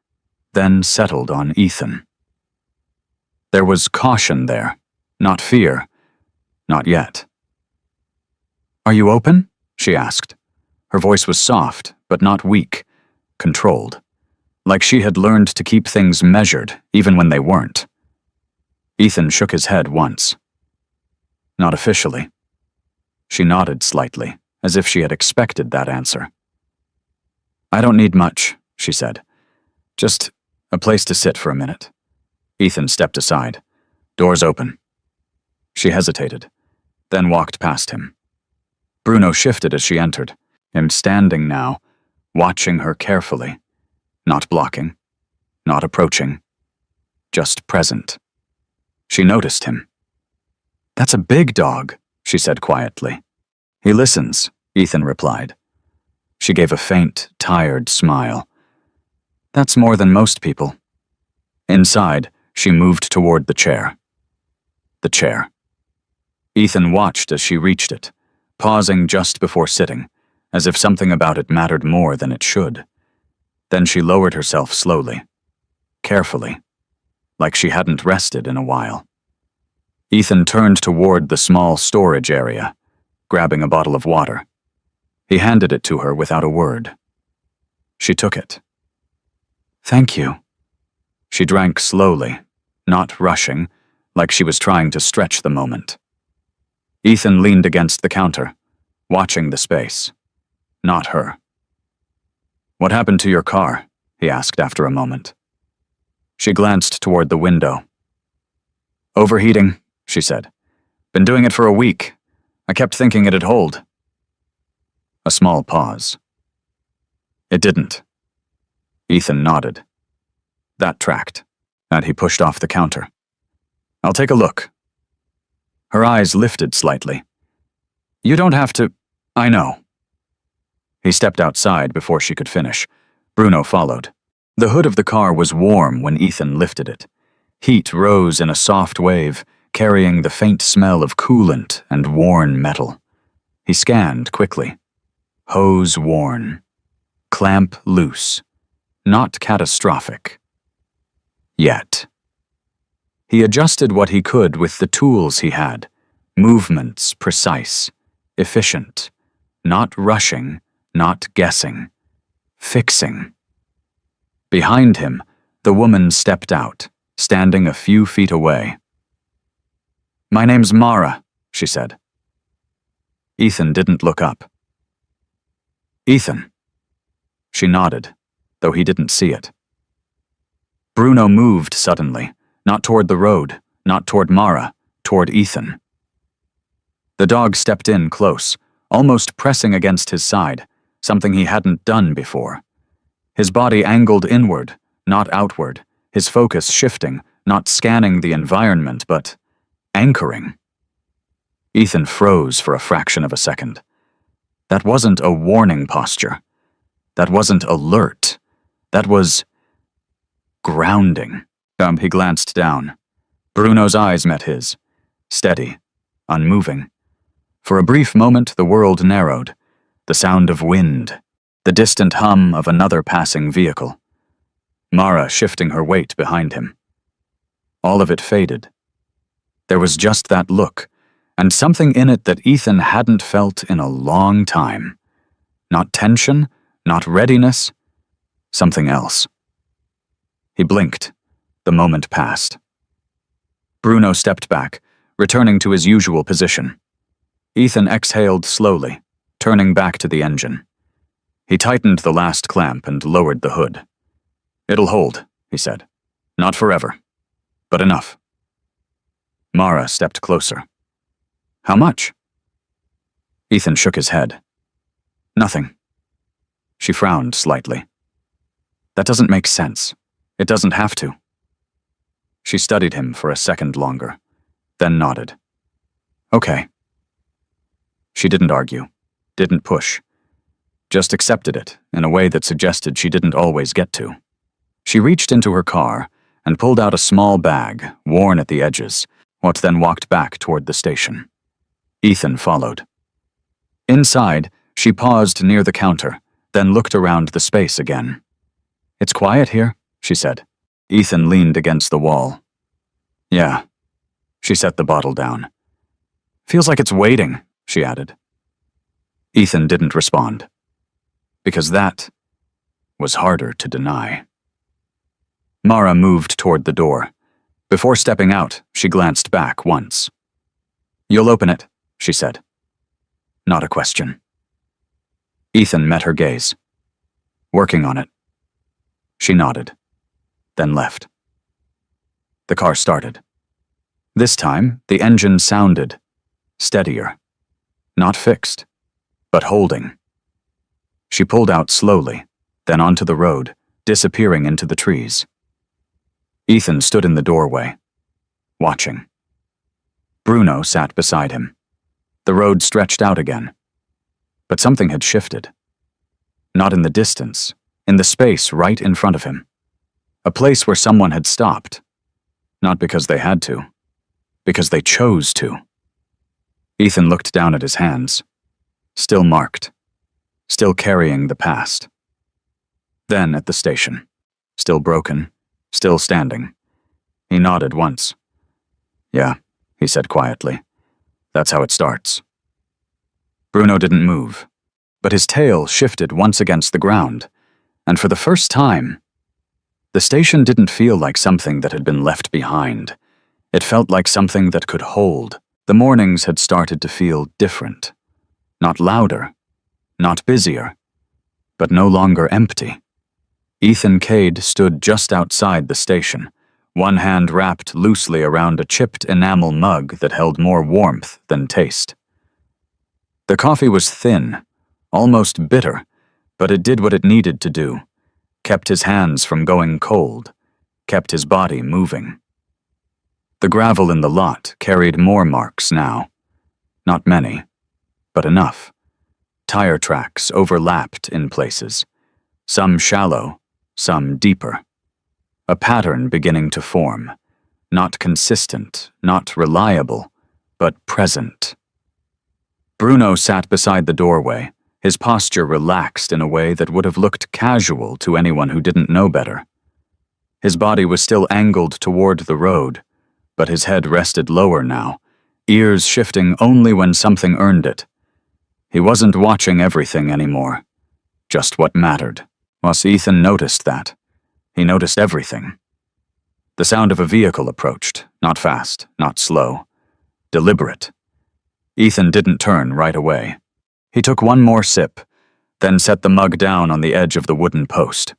then settled on Ethan. There was caution there, not fear, not yet. "Are you open?" she asked. Her voice was soft, but not weak, controlled, like she had learned to keep things measured even when they weren't. Ethan shook his head once. Not officially. She nodded slightly, as if she had expected that answer. "I don't need much," she said. "Just a place to sit for a minute." Ethan stepped aside. "Doors open." She hesitated, then walked past him. Bruno shifted as she entered, him standing now, watching her carefully, not blocking, not approaching, just present. She noticed him. "That's a big dog," she said quietly. "He listens," Ethan replied. She gave a faint, tired smile. "That's more than most people." Inside, she moved toward the chair. The chair. Ethan watched as she reached it, pausing just before sitting, as if something about it mattered more than it should. Then she lowered herself slowly, carefully, like she hadn't rested in a while. Ethan turned toward the small storage area, grabbing a bottle of water. He handed it to her without a word. She took it. "Thank you." She drank slowly, not rushing, like she was trying to stretch the moment. Ethan leaned against the counter, watching the space, not her. "What happened to your car?" he asked after a moment. She glanced toward the window. "Overheating," she said. "Been doing it for a week. I kept thinking it'd hold." A small pause. "It didn't." Ethan nodded. That tracked, and he pushed off the counter. "I'll take a look." Her eyes lifted slightly. "You don't have to. I know." He stepped outside before she could finish. Bruno followed. The hood of the car was warm when Ethan lifted it. Heat rose in a soft wave, carrying the faint smell of coolant and worn metal. He scanned quickly. Hose worn. Clamp loose. Not catastrophic. Yet. He adjusted what he could with the tools he had. Movements precise, efficient, not rushing, not guessing. Fixing. Behind him, the woman stepped out, standing a few feet away. "My name's Mara," she said. Ethan didn't look up. "Ethan." She nodded, though he didn't see it. Bruno moved suddenly, not toward the road, not toward Mara, toward Ethan. The dog stepped in close, almost pressing against his side, something he hadn't done before. His body angled inward, not outward, his focus shifting, not scanning the environment, but anchoring. Ethan froze for a fraction of a second. That wasn't a warning posture. That wasn't alert. That was grounding. He glanced down. Bruno's eyes met his, steady, unmoving. For a brief moment, the world narrowed. The sound of wind, the distant hum of another passing vehicle. Mara shifting her weight behind him. All of it faded. There was just that look, and something in it that Ethan hadn't felt in a long time. Not tension, not readiness, something else. He blinked. The moment passed. Bruno stepped back, returning to his usual position. Ethan exhaled slowly, turning back to the engine. He tightened the last clamp and lowered the hood. "It'll hold," he said. "Not forever, but enough." Mara stepped closer. "How much?" Ethan shook his head. "Nothing." She frowned slightly. "That doesn't make sense. It doesn't have to." She studied him for a second longer, then nodded. "Okay." She didn't argue, didn't push, just accepted it in a way that suggested she didn't always get to. She reached into her car and pulled out a small bag, worn at the edges, then walked back toward the station. Ethan followed. Inside, she paused near the counter, then looked around the space again. "It's quiet here," she said. Ethan leaned against the wall. "Yeah." She set the bottle down. "Feels like it's waiting," she added. Ethan didn't respond. Because that was harder to deny. Mara moved toward the door. Before stepping out, she glanced back once. "You'll open it," she said. Not a question. Ethan met her gaze. "Working on it." She nodded, then left. The car started. This time, the engine sounded steadier. Not fixed, but holding. She pulled out slowly, then onto the road, disappearing into the trees. Ethan stood in the doorway, watching. Bruno sat beside him. The road stretched out again. But something had shifted. Not in the distance, in the space right in front of him. A place where someone had stopped. Not because they had to, because they chose to. Ethan looked down at his hands, still marked, still carrying the past. Then at the station, still broken, still standing. He nodded once. "Yeah," he said quietly. "That's how it starts." Bruno didn't move, but his tail shifted once against the ground, And for the first time, the station didn't feel like something that had been left behind. It felt like something that could hold. The mornings had started to feel different. Not louder, not busier, but no longer empty. Ethan Cade stood just outside the station, one hand wrapped loosely around a chipped enamel mug that held more warmth than taste. The coffee was thin, almost bitter, but it did what it needed to do, kept his hands from going cold, kept his body moving. The gravel in the lot carried more marks now. Not many, but enough. Tire tracks overlapped in places, some shallow, some deeper. A pattern beginning to form, not consistent, not reliable, but present. Bruno sat beside the doorway, his posture relaxed in a way that would have looked casual to anyone who didn't know better. His body was still angled toward the road, but his head rested lower now, ears shifting only when something earned it. He wasn't watching everything anymore, just what mattered. Whilst Ethan noticed that, he noticed everything. The sound of a vehicle approached, not fast, not slow, deliberate. Ethan didn't turn right away. He took one more sip, then set the mug down on the edge of the wooden post.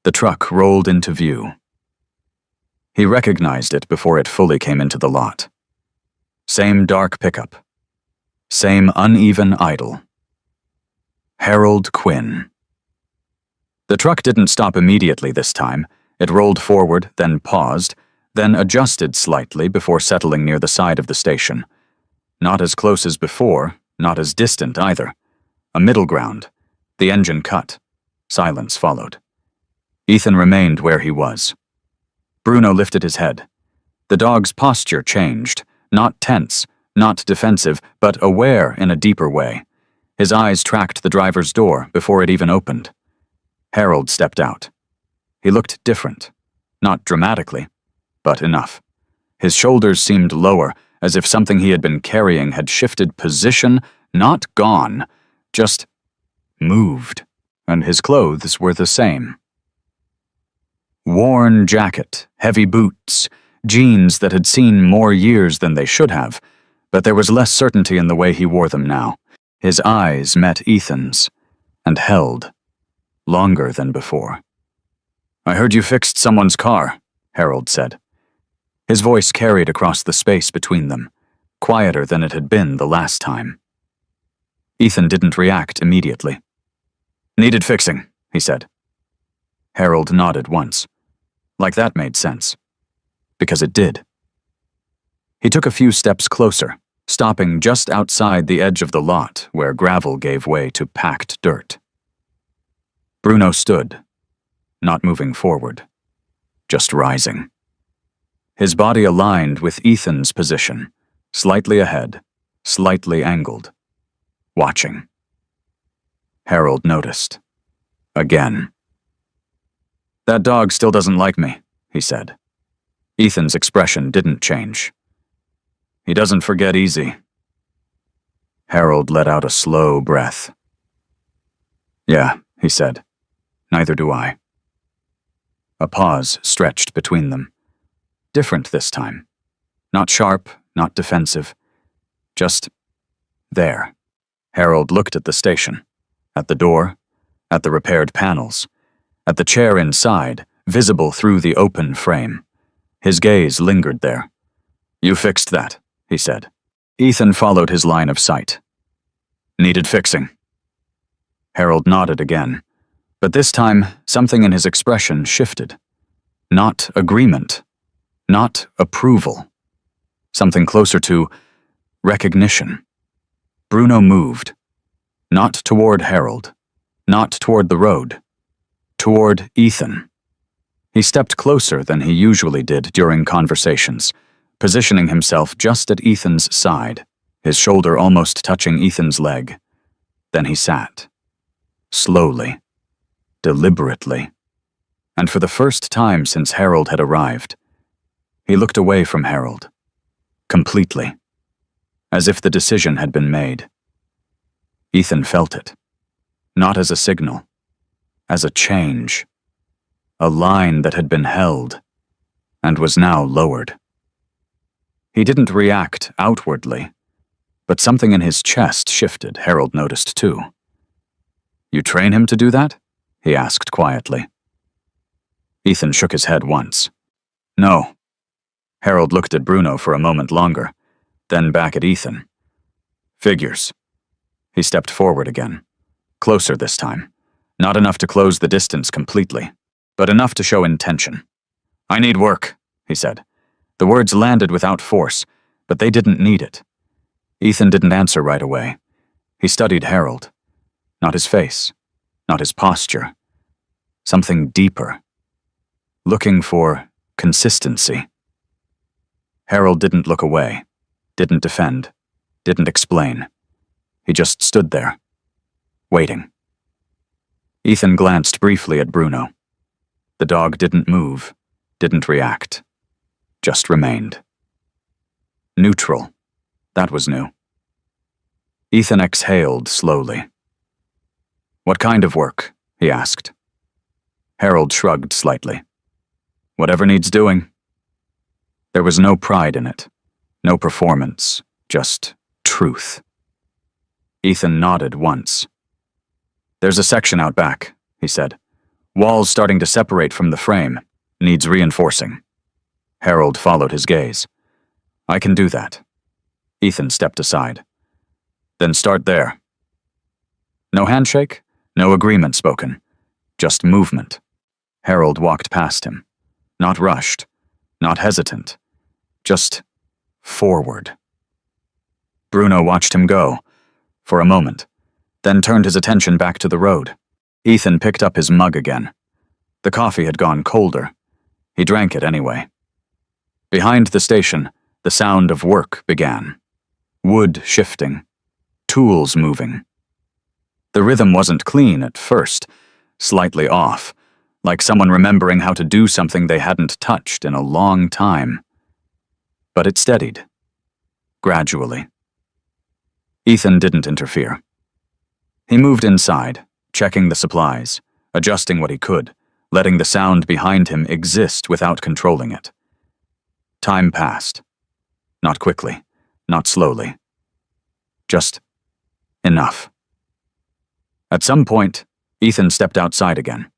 The truck rolled into view. He recognized it before it fully came into the lot. Same dark pickup. Same uneven idle. Harold Quinn. The truck didn't stop immediately this time. It rolled forward, then paused, then adjusted slightly before settling near the side of the station. Not as close as before, not as distant either. A middle ground. The engine cut. Silence followed. Ethan remained where he was. Bruno lifted his head. The dog's posture changed, not tense, not defensive, but aware in a deeper way. His eyes tracked the driver's door before it even opened. Harold stepped out. He looked different. Not dramatically, but enough. His shoulders seemed lower, as if something he had been carrying had shifted position, not gone, just moved, and his clothes were the same. Worn jacket, heavy boots, jeans that had seen more years than they should have, but there was less certainty in the way he wore them now. His eyes met Ethan's, and held, longer than before. "I heard you fixed someone's car," Harold said. His voice carried across the space between them, quieter than it had been the last time. Ethan didn't react immediately. "Needed fixing," he said. Harold nodded once. Like that made sense. Because it did. He took a few steps closer, stopping just outside the edge of the lot where gravel gave way to packed dirt. Bruno stood, not moving forward, just rising. His body aligned with Ethan's position, slightly ahead, slightly angled, watching. Harold noticed. Again. "That dog still doesn't like me," he said. Ethan's expression didn't change. "He doesn't forget easy." Harold let out a slow breath. "Yeah," he said. "Neither do I." A pause stretched between them. Different this time. Not sharp, not defensive. Just there. Harold looked at the station, at the door, at the repaired panels, at the chair inside, visible through the open frame. His gaze lingered there. "You fixed that," he said. Ethan followed his line of sight. "Needed fixing." Harold nodded again, but this time something in his expression shifted. Not agreement, not approval. Something closer to recognition. Bruno moved. Not toward Harold, not toward the road. Toward Ethan. He stepped closer than he usually did during conversations, positioning himself just at Ethan's side, his shoulder almost touching Ethan's leg. Then he sat. Slowly. Deliberately. And for the first time since Harold had arrived, he looked away from Harold. Completely. As if the decision had been made. Ethan felt it. Not as a signal. as a change, a line that had been held and was now lowered. He didn't react outwardly, but something in his chest shifted, Harold noticed too. "You train him to do that?" he asked quietly. Ethan shook his head once. "No." Harold looked at Bruno for a moment longer, then back at Ethan. "Figures." He stepped forward again, closer this time. Not enough to close the distance completely, but enough to show intention. "I need work," he said. The words landed without force, but they didn't need it. Ethan didn't answer right away. He studied Harold. Not his face, not his posture. Something deeper. Looking for consistency. Harold didn't look away, didn't defend, didn't explain. He just stood there, waiting. Ethan glanced briefly at Bruno. The dog didn't move, didn't react, just remained. Neutral. That was new. Ethan exhaled slowly. "What kind of work?" he asked. Harold shrugged slightly. "Whatever needs doing." There was no pride in it, no performance, just truth. Ethan nodded once. "There's a section out back," he said. "Wall's starting to separate from the frame. Needs reinforcing." Harold followed his gaze. "I can do that." Ethan stepped aside. "Then start there." No handshake, no agreement spoken, just movement. Harold walked past him. Not rushed, not hesitant, just forward. Bruno watched him go, for a moment, then turned his attention back to the road. Ethan picked up his mug again. The coffee had gone colder. He drank it anyway. Behind the station, the sound of work began. Wood shifting, tools moving. The rhythm wasn't clean at first, slightly off, like someone remembering how to do something they hadn't touched in a long time. But it steadied, gradually. Ethan didn't interfere. He moved inside, checking the supplies, adjusting what he could, letting the sound behind him exist without controlling it. Time passed. Not quickly, not slowly. Just enough. At some point, Ethan stepped outside again,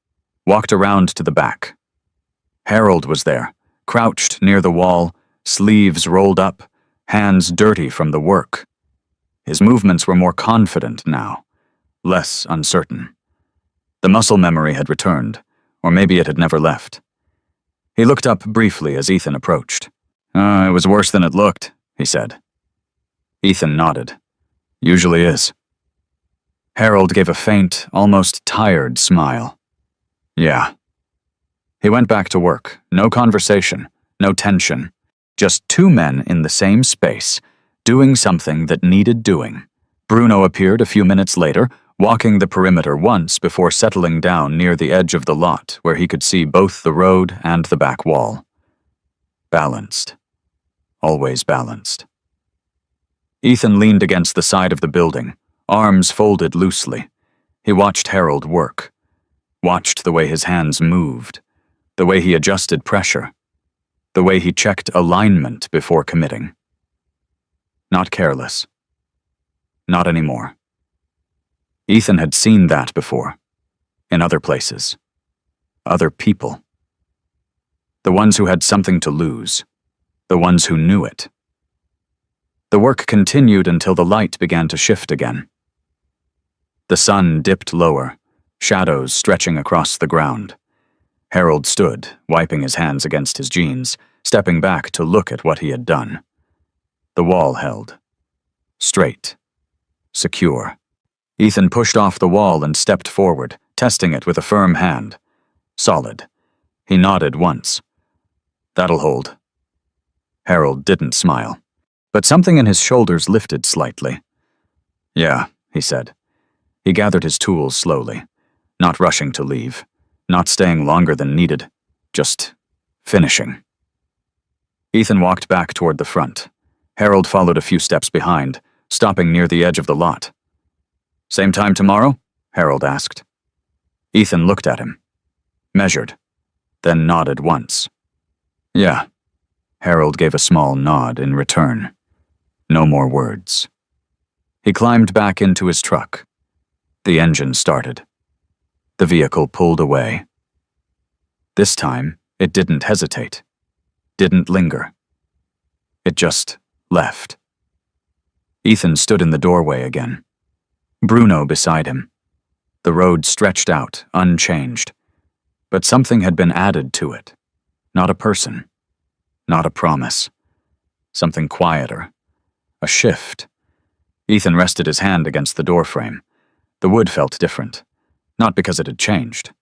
walked around to the back. Harold was there, crouched near the wall, sleeves rolled up, hands dirty from the work. His movements were more confident now, less uncertain. The muscle memory had returned, or maybe it had never left. He looked up briefly as Ethan approached. It was worse than it looked," he said. Ethan nodded. "Usually is." Harold gave a faint, almost tired smile. "Yeah." He went back to work. No conversation, no tension. Just two men in the same space, doing something that needed doing. Bruno appeared a few minutes later, walking the perimeter once before settling down near the edge of the lot where he could see both the road and the back wall. Balanced. Always balanced. Ethan leaned against the side of the building, arms folded loosely. He watched Harold work, watched the way his hands moved, the way he adjusted pressure, the way he checked alignment before committing. Not careless. Not anymore. Ethan had seen that before, in other places, other people. The ones who had something to lose, the ones who knew it. The work continued until the light began to shift again. The sun dipped lower, shadows stretching across the ground. Harold stood, wiping his hands against his jeans, stepping back to look at what he had done. The wall held. Straight. Secure. Ethan pushed off the wall and stepped forward, testing it with a firm hand. Solid. He nodded once. "That'll hold." Harold didn't smile, but something in his shoulders lifted slightly. "Yeah," he said. He gathered his tools slowly, not rushing to leave, not staying longer than needed, just finishing. Ethan walked back toward the front. Harold followed a few steps behind, stopping near the edge of the lot. "Same time tomorrow?" Harold asked. Ethan looked at him, measured, then nodded once. Yeah. Harold gave a small nod in return. No more words. He climbed back into his truck. The engine started. The vehicle pulled away. This time, it didn't hesitate, didn't linger. It just left. Ethan stood in the doorway again. Bruno beside him. The road stretched out, unchanged. But something had been added to it. Not a person. Not a promise. Something quieter. A shift. Ethan rested his hand against the doorframe. The wood felt different. Not because it had changed.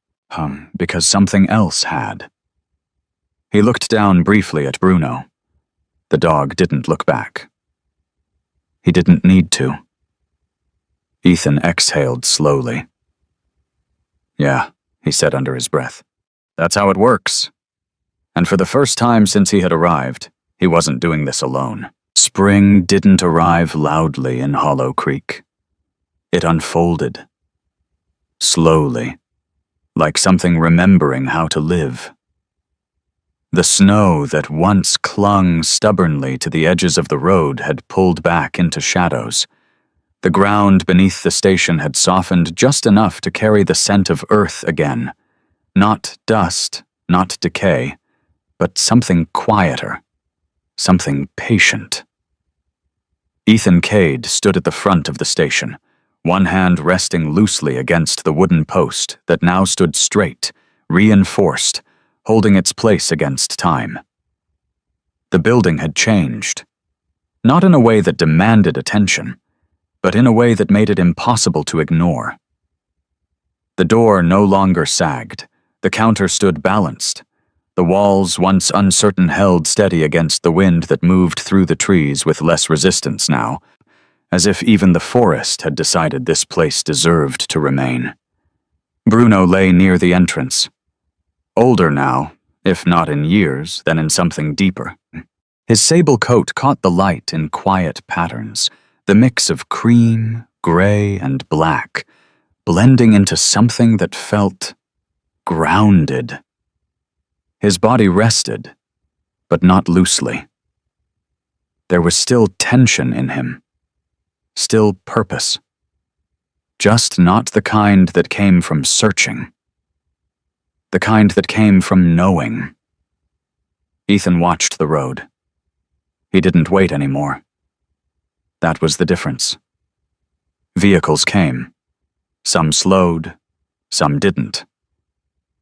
Because something else had. He looked down briefly at Bruno. The dog didn't look back. He didn't need to. Ethan exhaled slowly. Yeah, he said under his breath. That's how it works. And for the first time since he had arrived, he wasn't doing this alone. Spring didn't arrive loudly in Hollow Creek. It unfolded. Slowly, like something remembering how to live. The snow that once clung stubbornly to the edges of the road had pulled back into shadows. The ground beneath the station had softened just enough to carry the scent of earth again. Not dust, not decay, but something quieter, something patient. Ethan Cade stood at the front of the station, one hand resting loosely against the wooden post that now stood straight, reinforced, holding its place against time. The building had changed, not in a way that demanded attention, but in a way that made it impossible to ignore. The door no longer sagged, the counter stood balanced, the walls once uncertain held steady against the wind that moved through the trees with less resistance now, as if even the forest had decided this place deserved to remain. Bruno lay near the entrance. Older now, if not in years, then in something deeper. His sable coat caught the light in quiet patterns, the mix of cream, gray, and black, blending into something that felt grounded. His body rested, but not loosely. There was still tension in him, still purpose, just not the kind that came from searching. The kind that came from knowing. Ethan watched the road. He didn't wait anymore. That was the difference. Vehicles came. Some slowed, some didn't.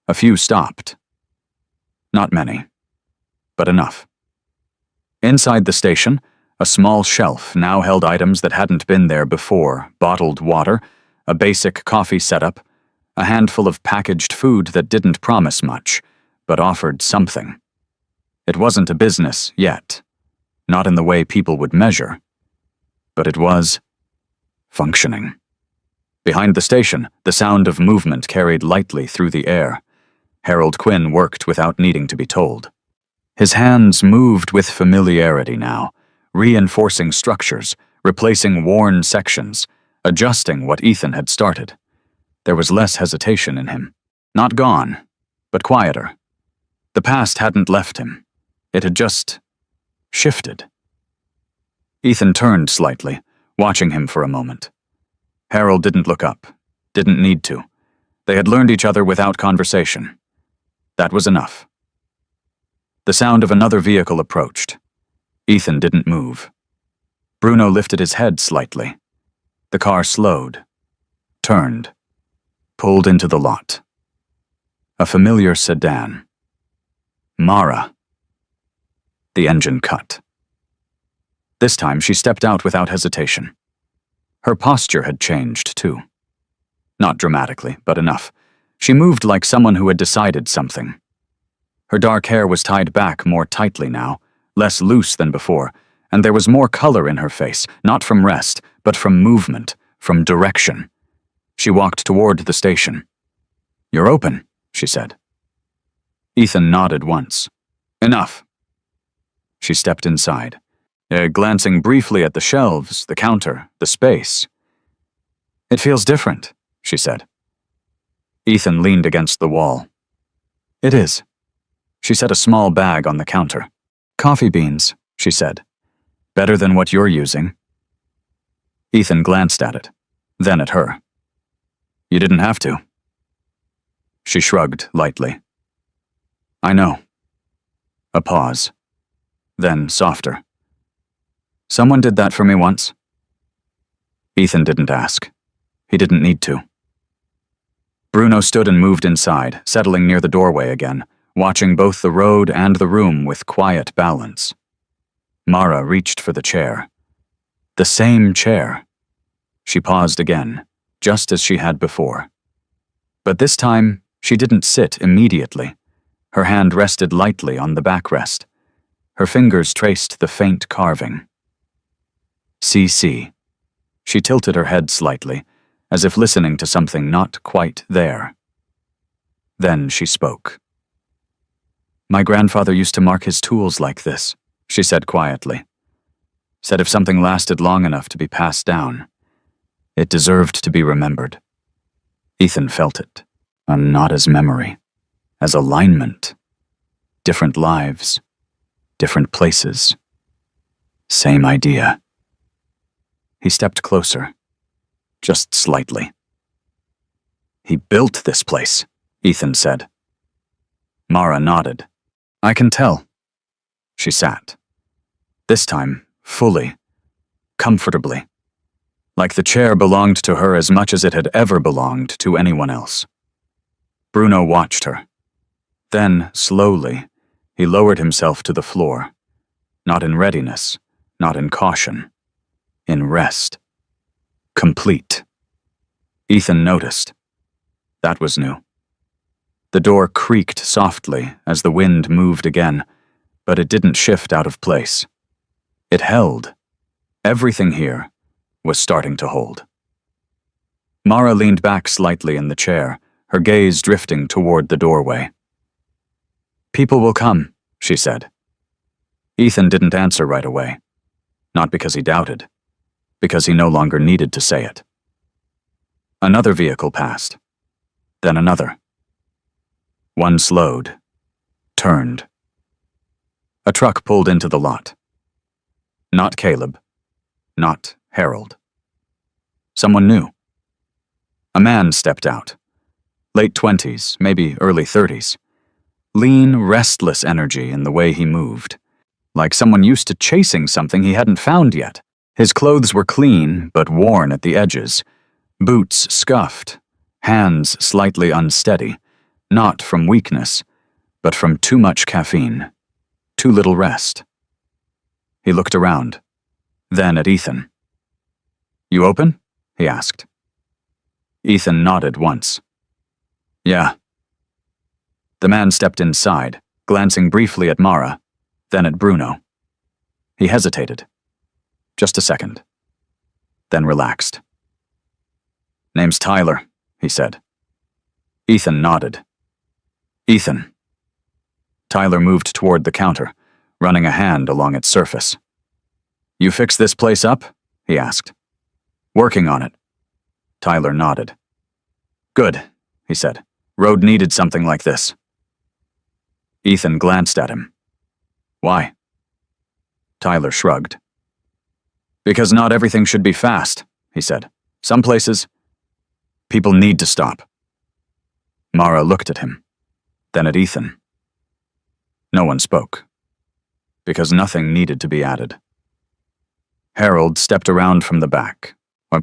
A few stopped. Not many, but enough. Inside the station, a small shelf now held items that hadn't been there before: bottled water, a basic coffee setup, a handful of packaged food that didn't promise much, but offered something. It wasn't a business yet, not in the way people would measure, but it was functioning. Behind the station, the sound of movement carried lightly through the air. Harold Quinn worked without needing to be told. His hands moved with familiarity now, reinforcing structures, replacing worn sections, adjusting what Ethan had started. There was less hesitation in him. Not gone, but quieter. The past hadn't left him. It had just shifted. Ethan turned slightly, watching him for a moment. Harold didn't look up, didn't need to. They had learned each other without conversation. That was enough. The sound of another vehicle approached. Ethan didn't move. Bruno lifted his head slightly. The car slowed, turned, pulled into the lot. A familiar sedan. Mara. The engine cut. This time she stepped out without hesitation. Her posture had changed, too. Not dramatically, but enough. She moved like someone who had decided something. Her dark hair was tied back more tightly now, less loose than before, and there was more color in her face, not from rest, but from movement, from direction. She walked toward the station. "You're open," she said. Ethan nodded once. "Enough." She stepped inside, glancing briefly at the shelves, the counter, the space. "It feels different," she said. Ethan leaned against the wall. It is. She set a small bag on the counter. Coffee beans, she said. Better than what you're using. Ethan glanced at it, then at her. You didn't have to. She shrugged lightly. I know. A pause. Then softer. Someone did that for me once. Ethan didn't ask. He didn't need to. Bruno stood and moved inside, settling near the doorway again, watching both the road and the room with quiet balance. Mara reached for the chair. The same chair. She paused again, just as she had before. But this time, she didn't sit immediately. Her hand rested lightly on the backrest. Her fingers traced the faint carving. CC. She tilted her head slightly, as if listening to something not quite there. Then she spoke. My grandfather used to mark his tools like this, she said quietly. Said if something lasted long enough to be passed down, it deserved to be remembered. Ethan felt it, not as memory, as alignment. Different lives, different places. Same idea. He stepped closer, just slightly. He built this place, Ethan said. Mara nodded. I can tell. She sat. This time, fully, comfortably. Like the chair belonged to her as much as it had ever belonged to anyone else. Bruno watched her. Then, slowly, he lowered himself to the floor. Not in readiness, not in caution. In rest. Complete. Ethan noticed. That was new. The door creaked softly as the wind moved again, but it didn't shift out of place. It held. Everything here was starting to hold. Mara leaned back slightly in the chair, her gaze drifting toward the doorway. People will come, she said. Ethan didn't answer right away. Not because he doubted, because he no longer needed to say it. Another vehicle passed, then another. One slowed, turned. A truck pulled into the lot. Not Caleb, not Harold. Someone new. A man stepped out. Late 20s, maybe early 30s. Lean, restless energy in the way he moved. Like someone used to chasing something he hadn't found yet. His clothes were clean, but worn at the edges. Boots scuffed. Hands slightly unsteady. Not from weakness, but from too much caffeine. Too little rest. He looked around. Then at Ethan. You open? He asked. Ethan nodded once. Yeah. The man stepped inside, glancing briefly at Mara, then at Bruno. He hesitated. Just a second. Then relaxed. Name's Tyler, he said. Ethan nodded. Ethan. Tyler moved toward the counter, running a hand along its surface. You fix this place up? He asked. Working on it. Tyler nodded. Good, he said. Road needed something like this. Ethan glanced at him. Why? Tyler shrugged. Because not everything should be fast, he said. Some places, people need to stop. Mara looked at him, then at Ethan. No one spoke, because nothing needed to be added. Harold stepped around from the back,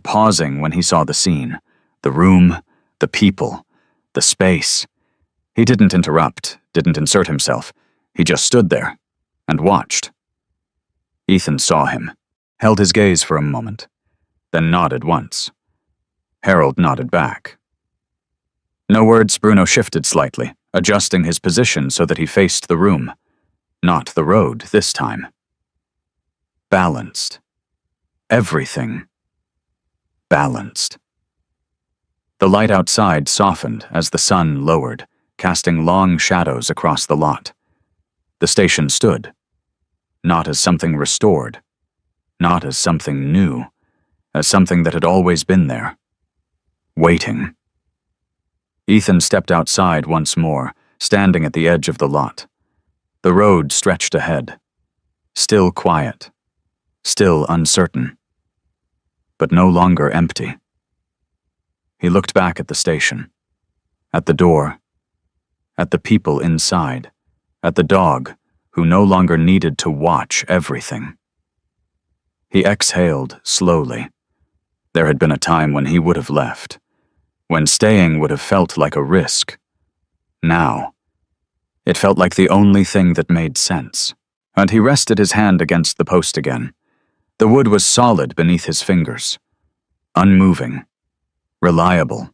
pausing when he saw the scene, the room, the people, the space. He didn't interrupt, didn't insert himself. He just stood there and watched. Ethan saw him, held his gaze for a moment, then nodded once. Harold nodded back. No words, Bruno shifted slightly, adjusting his position so that he faced the room. Not the road this time. Balanced. Everything. Balanced. The light outside softened as the sun lowered, casting long shadows across the lot. The station stood. Not as something restored. Not as something new. As something that had always been there. Waiting. Ethan stepped outside once more, standing at the edge of the lot. The road stretched ahead. Still quiet. Still uncertain. But no longer empty. He looked back at the station. At the door. At the people inside. At the dog, who no longer needed to watch everything. He exhaled slowly. There had been a time when he would have left, when staying would have felt like a risk. Now, it felt like the only thing that made sense, and he rested his hand against the post again. The wood was solid beneath his fingers, unmoving, reliable,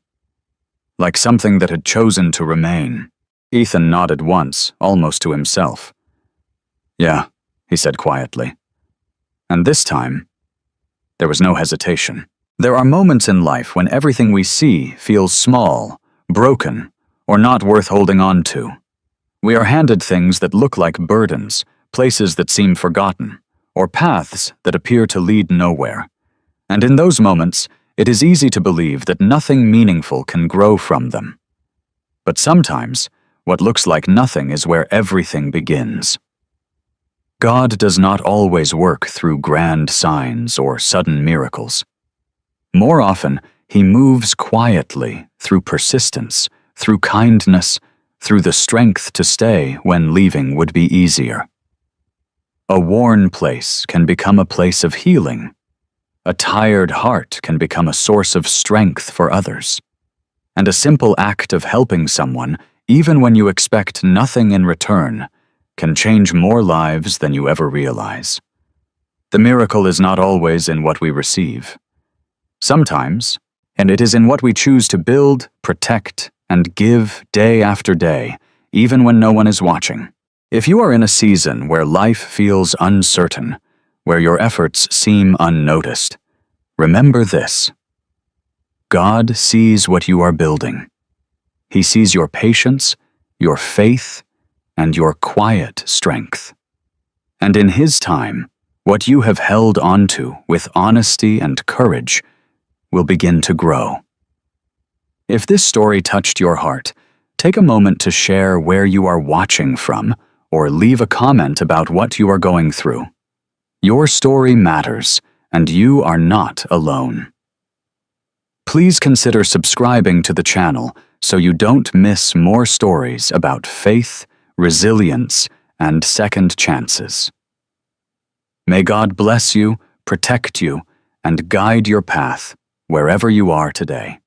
like something that had chosen to remain. Ethan nodded once, almost to himself. "Yeah," he said quietly. And this time, there was no hesitation. There are moments in life when everything we see feels small, broken, or not worth holding on to. We are handed things that look like burdens, places that seem forgotten, or paths that appear to lead nowhere. And in those moments, it is easy to believe that nothing meaningful can grow from them. But sometimes, what looks like nothing is where everything begins. God does not always work through grand signs or sudden miracles. More often, he moves quietly through persistence, through kindness, through the strength to stay when leaving would be easier. A worn place can become a place of healing. A tired heart can become a source of strength for others. And a simple act of helping someone, even when you expect nothing in return, can change more lives than you ever realize. The miracle is not always in what we receive. Sometimes, and it is in what we choose to build, protect, and give day after day, even when no one is watching. If you are in a season where life feels uncertain, where your efforts seem unnoticed, remember this. God sees what you are building. He sees your patience, your faith, and your quiet strength. And in His time, what you have held onto with honesty and courage will begin to grow. If this story touched your heart, take a moment to share where you are watching from or leave a comment about what you are going through. Your story matters, and you are not alone. Please consider subscribing to the channel so you don't miss more stories about faith, resilience, and second chances. May God bless you, protect you, and guide your path wherever you are today.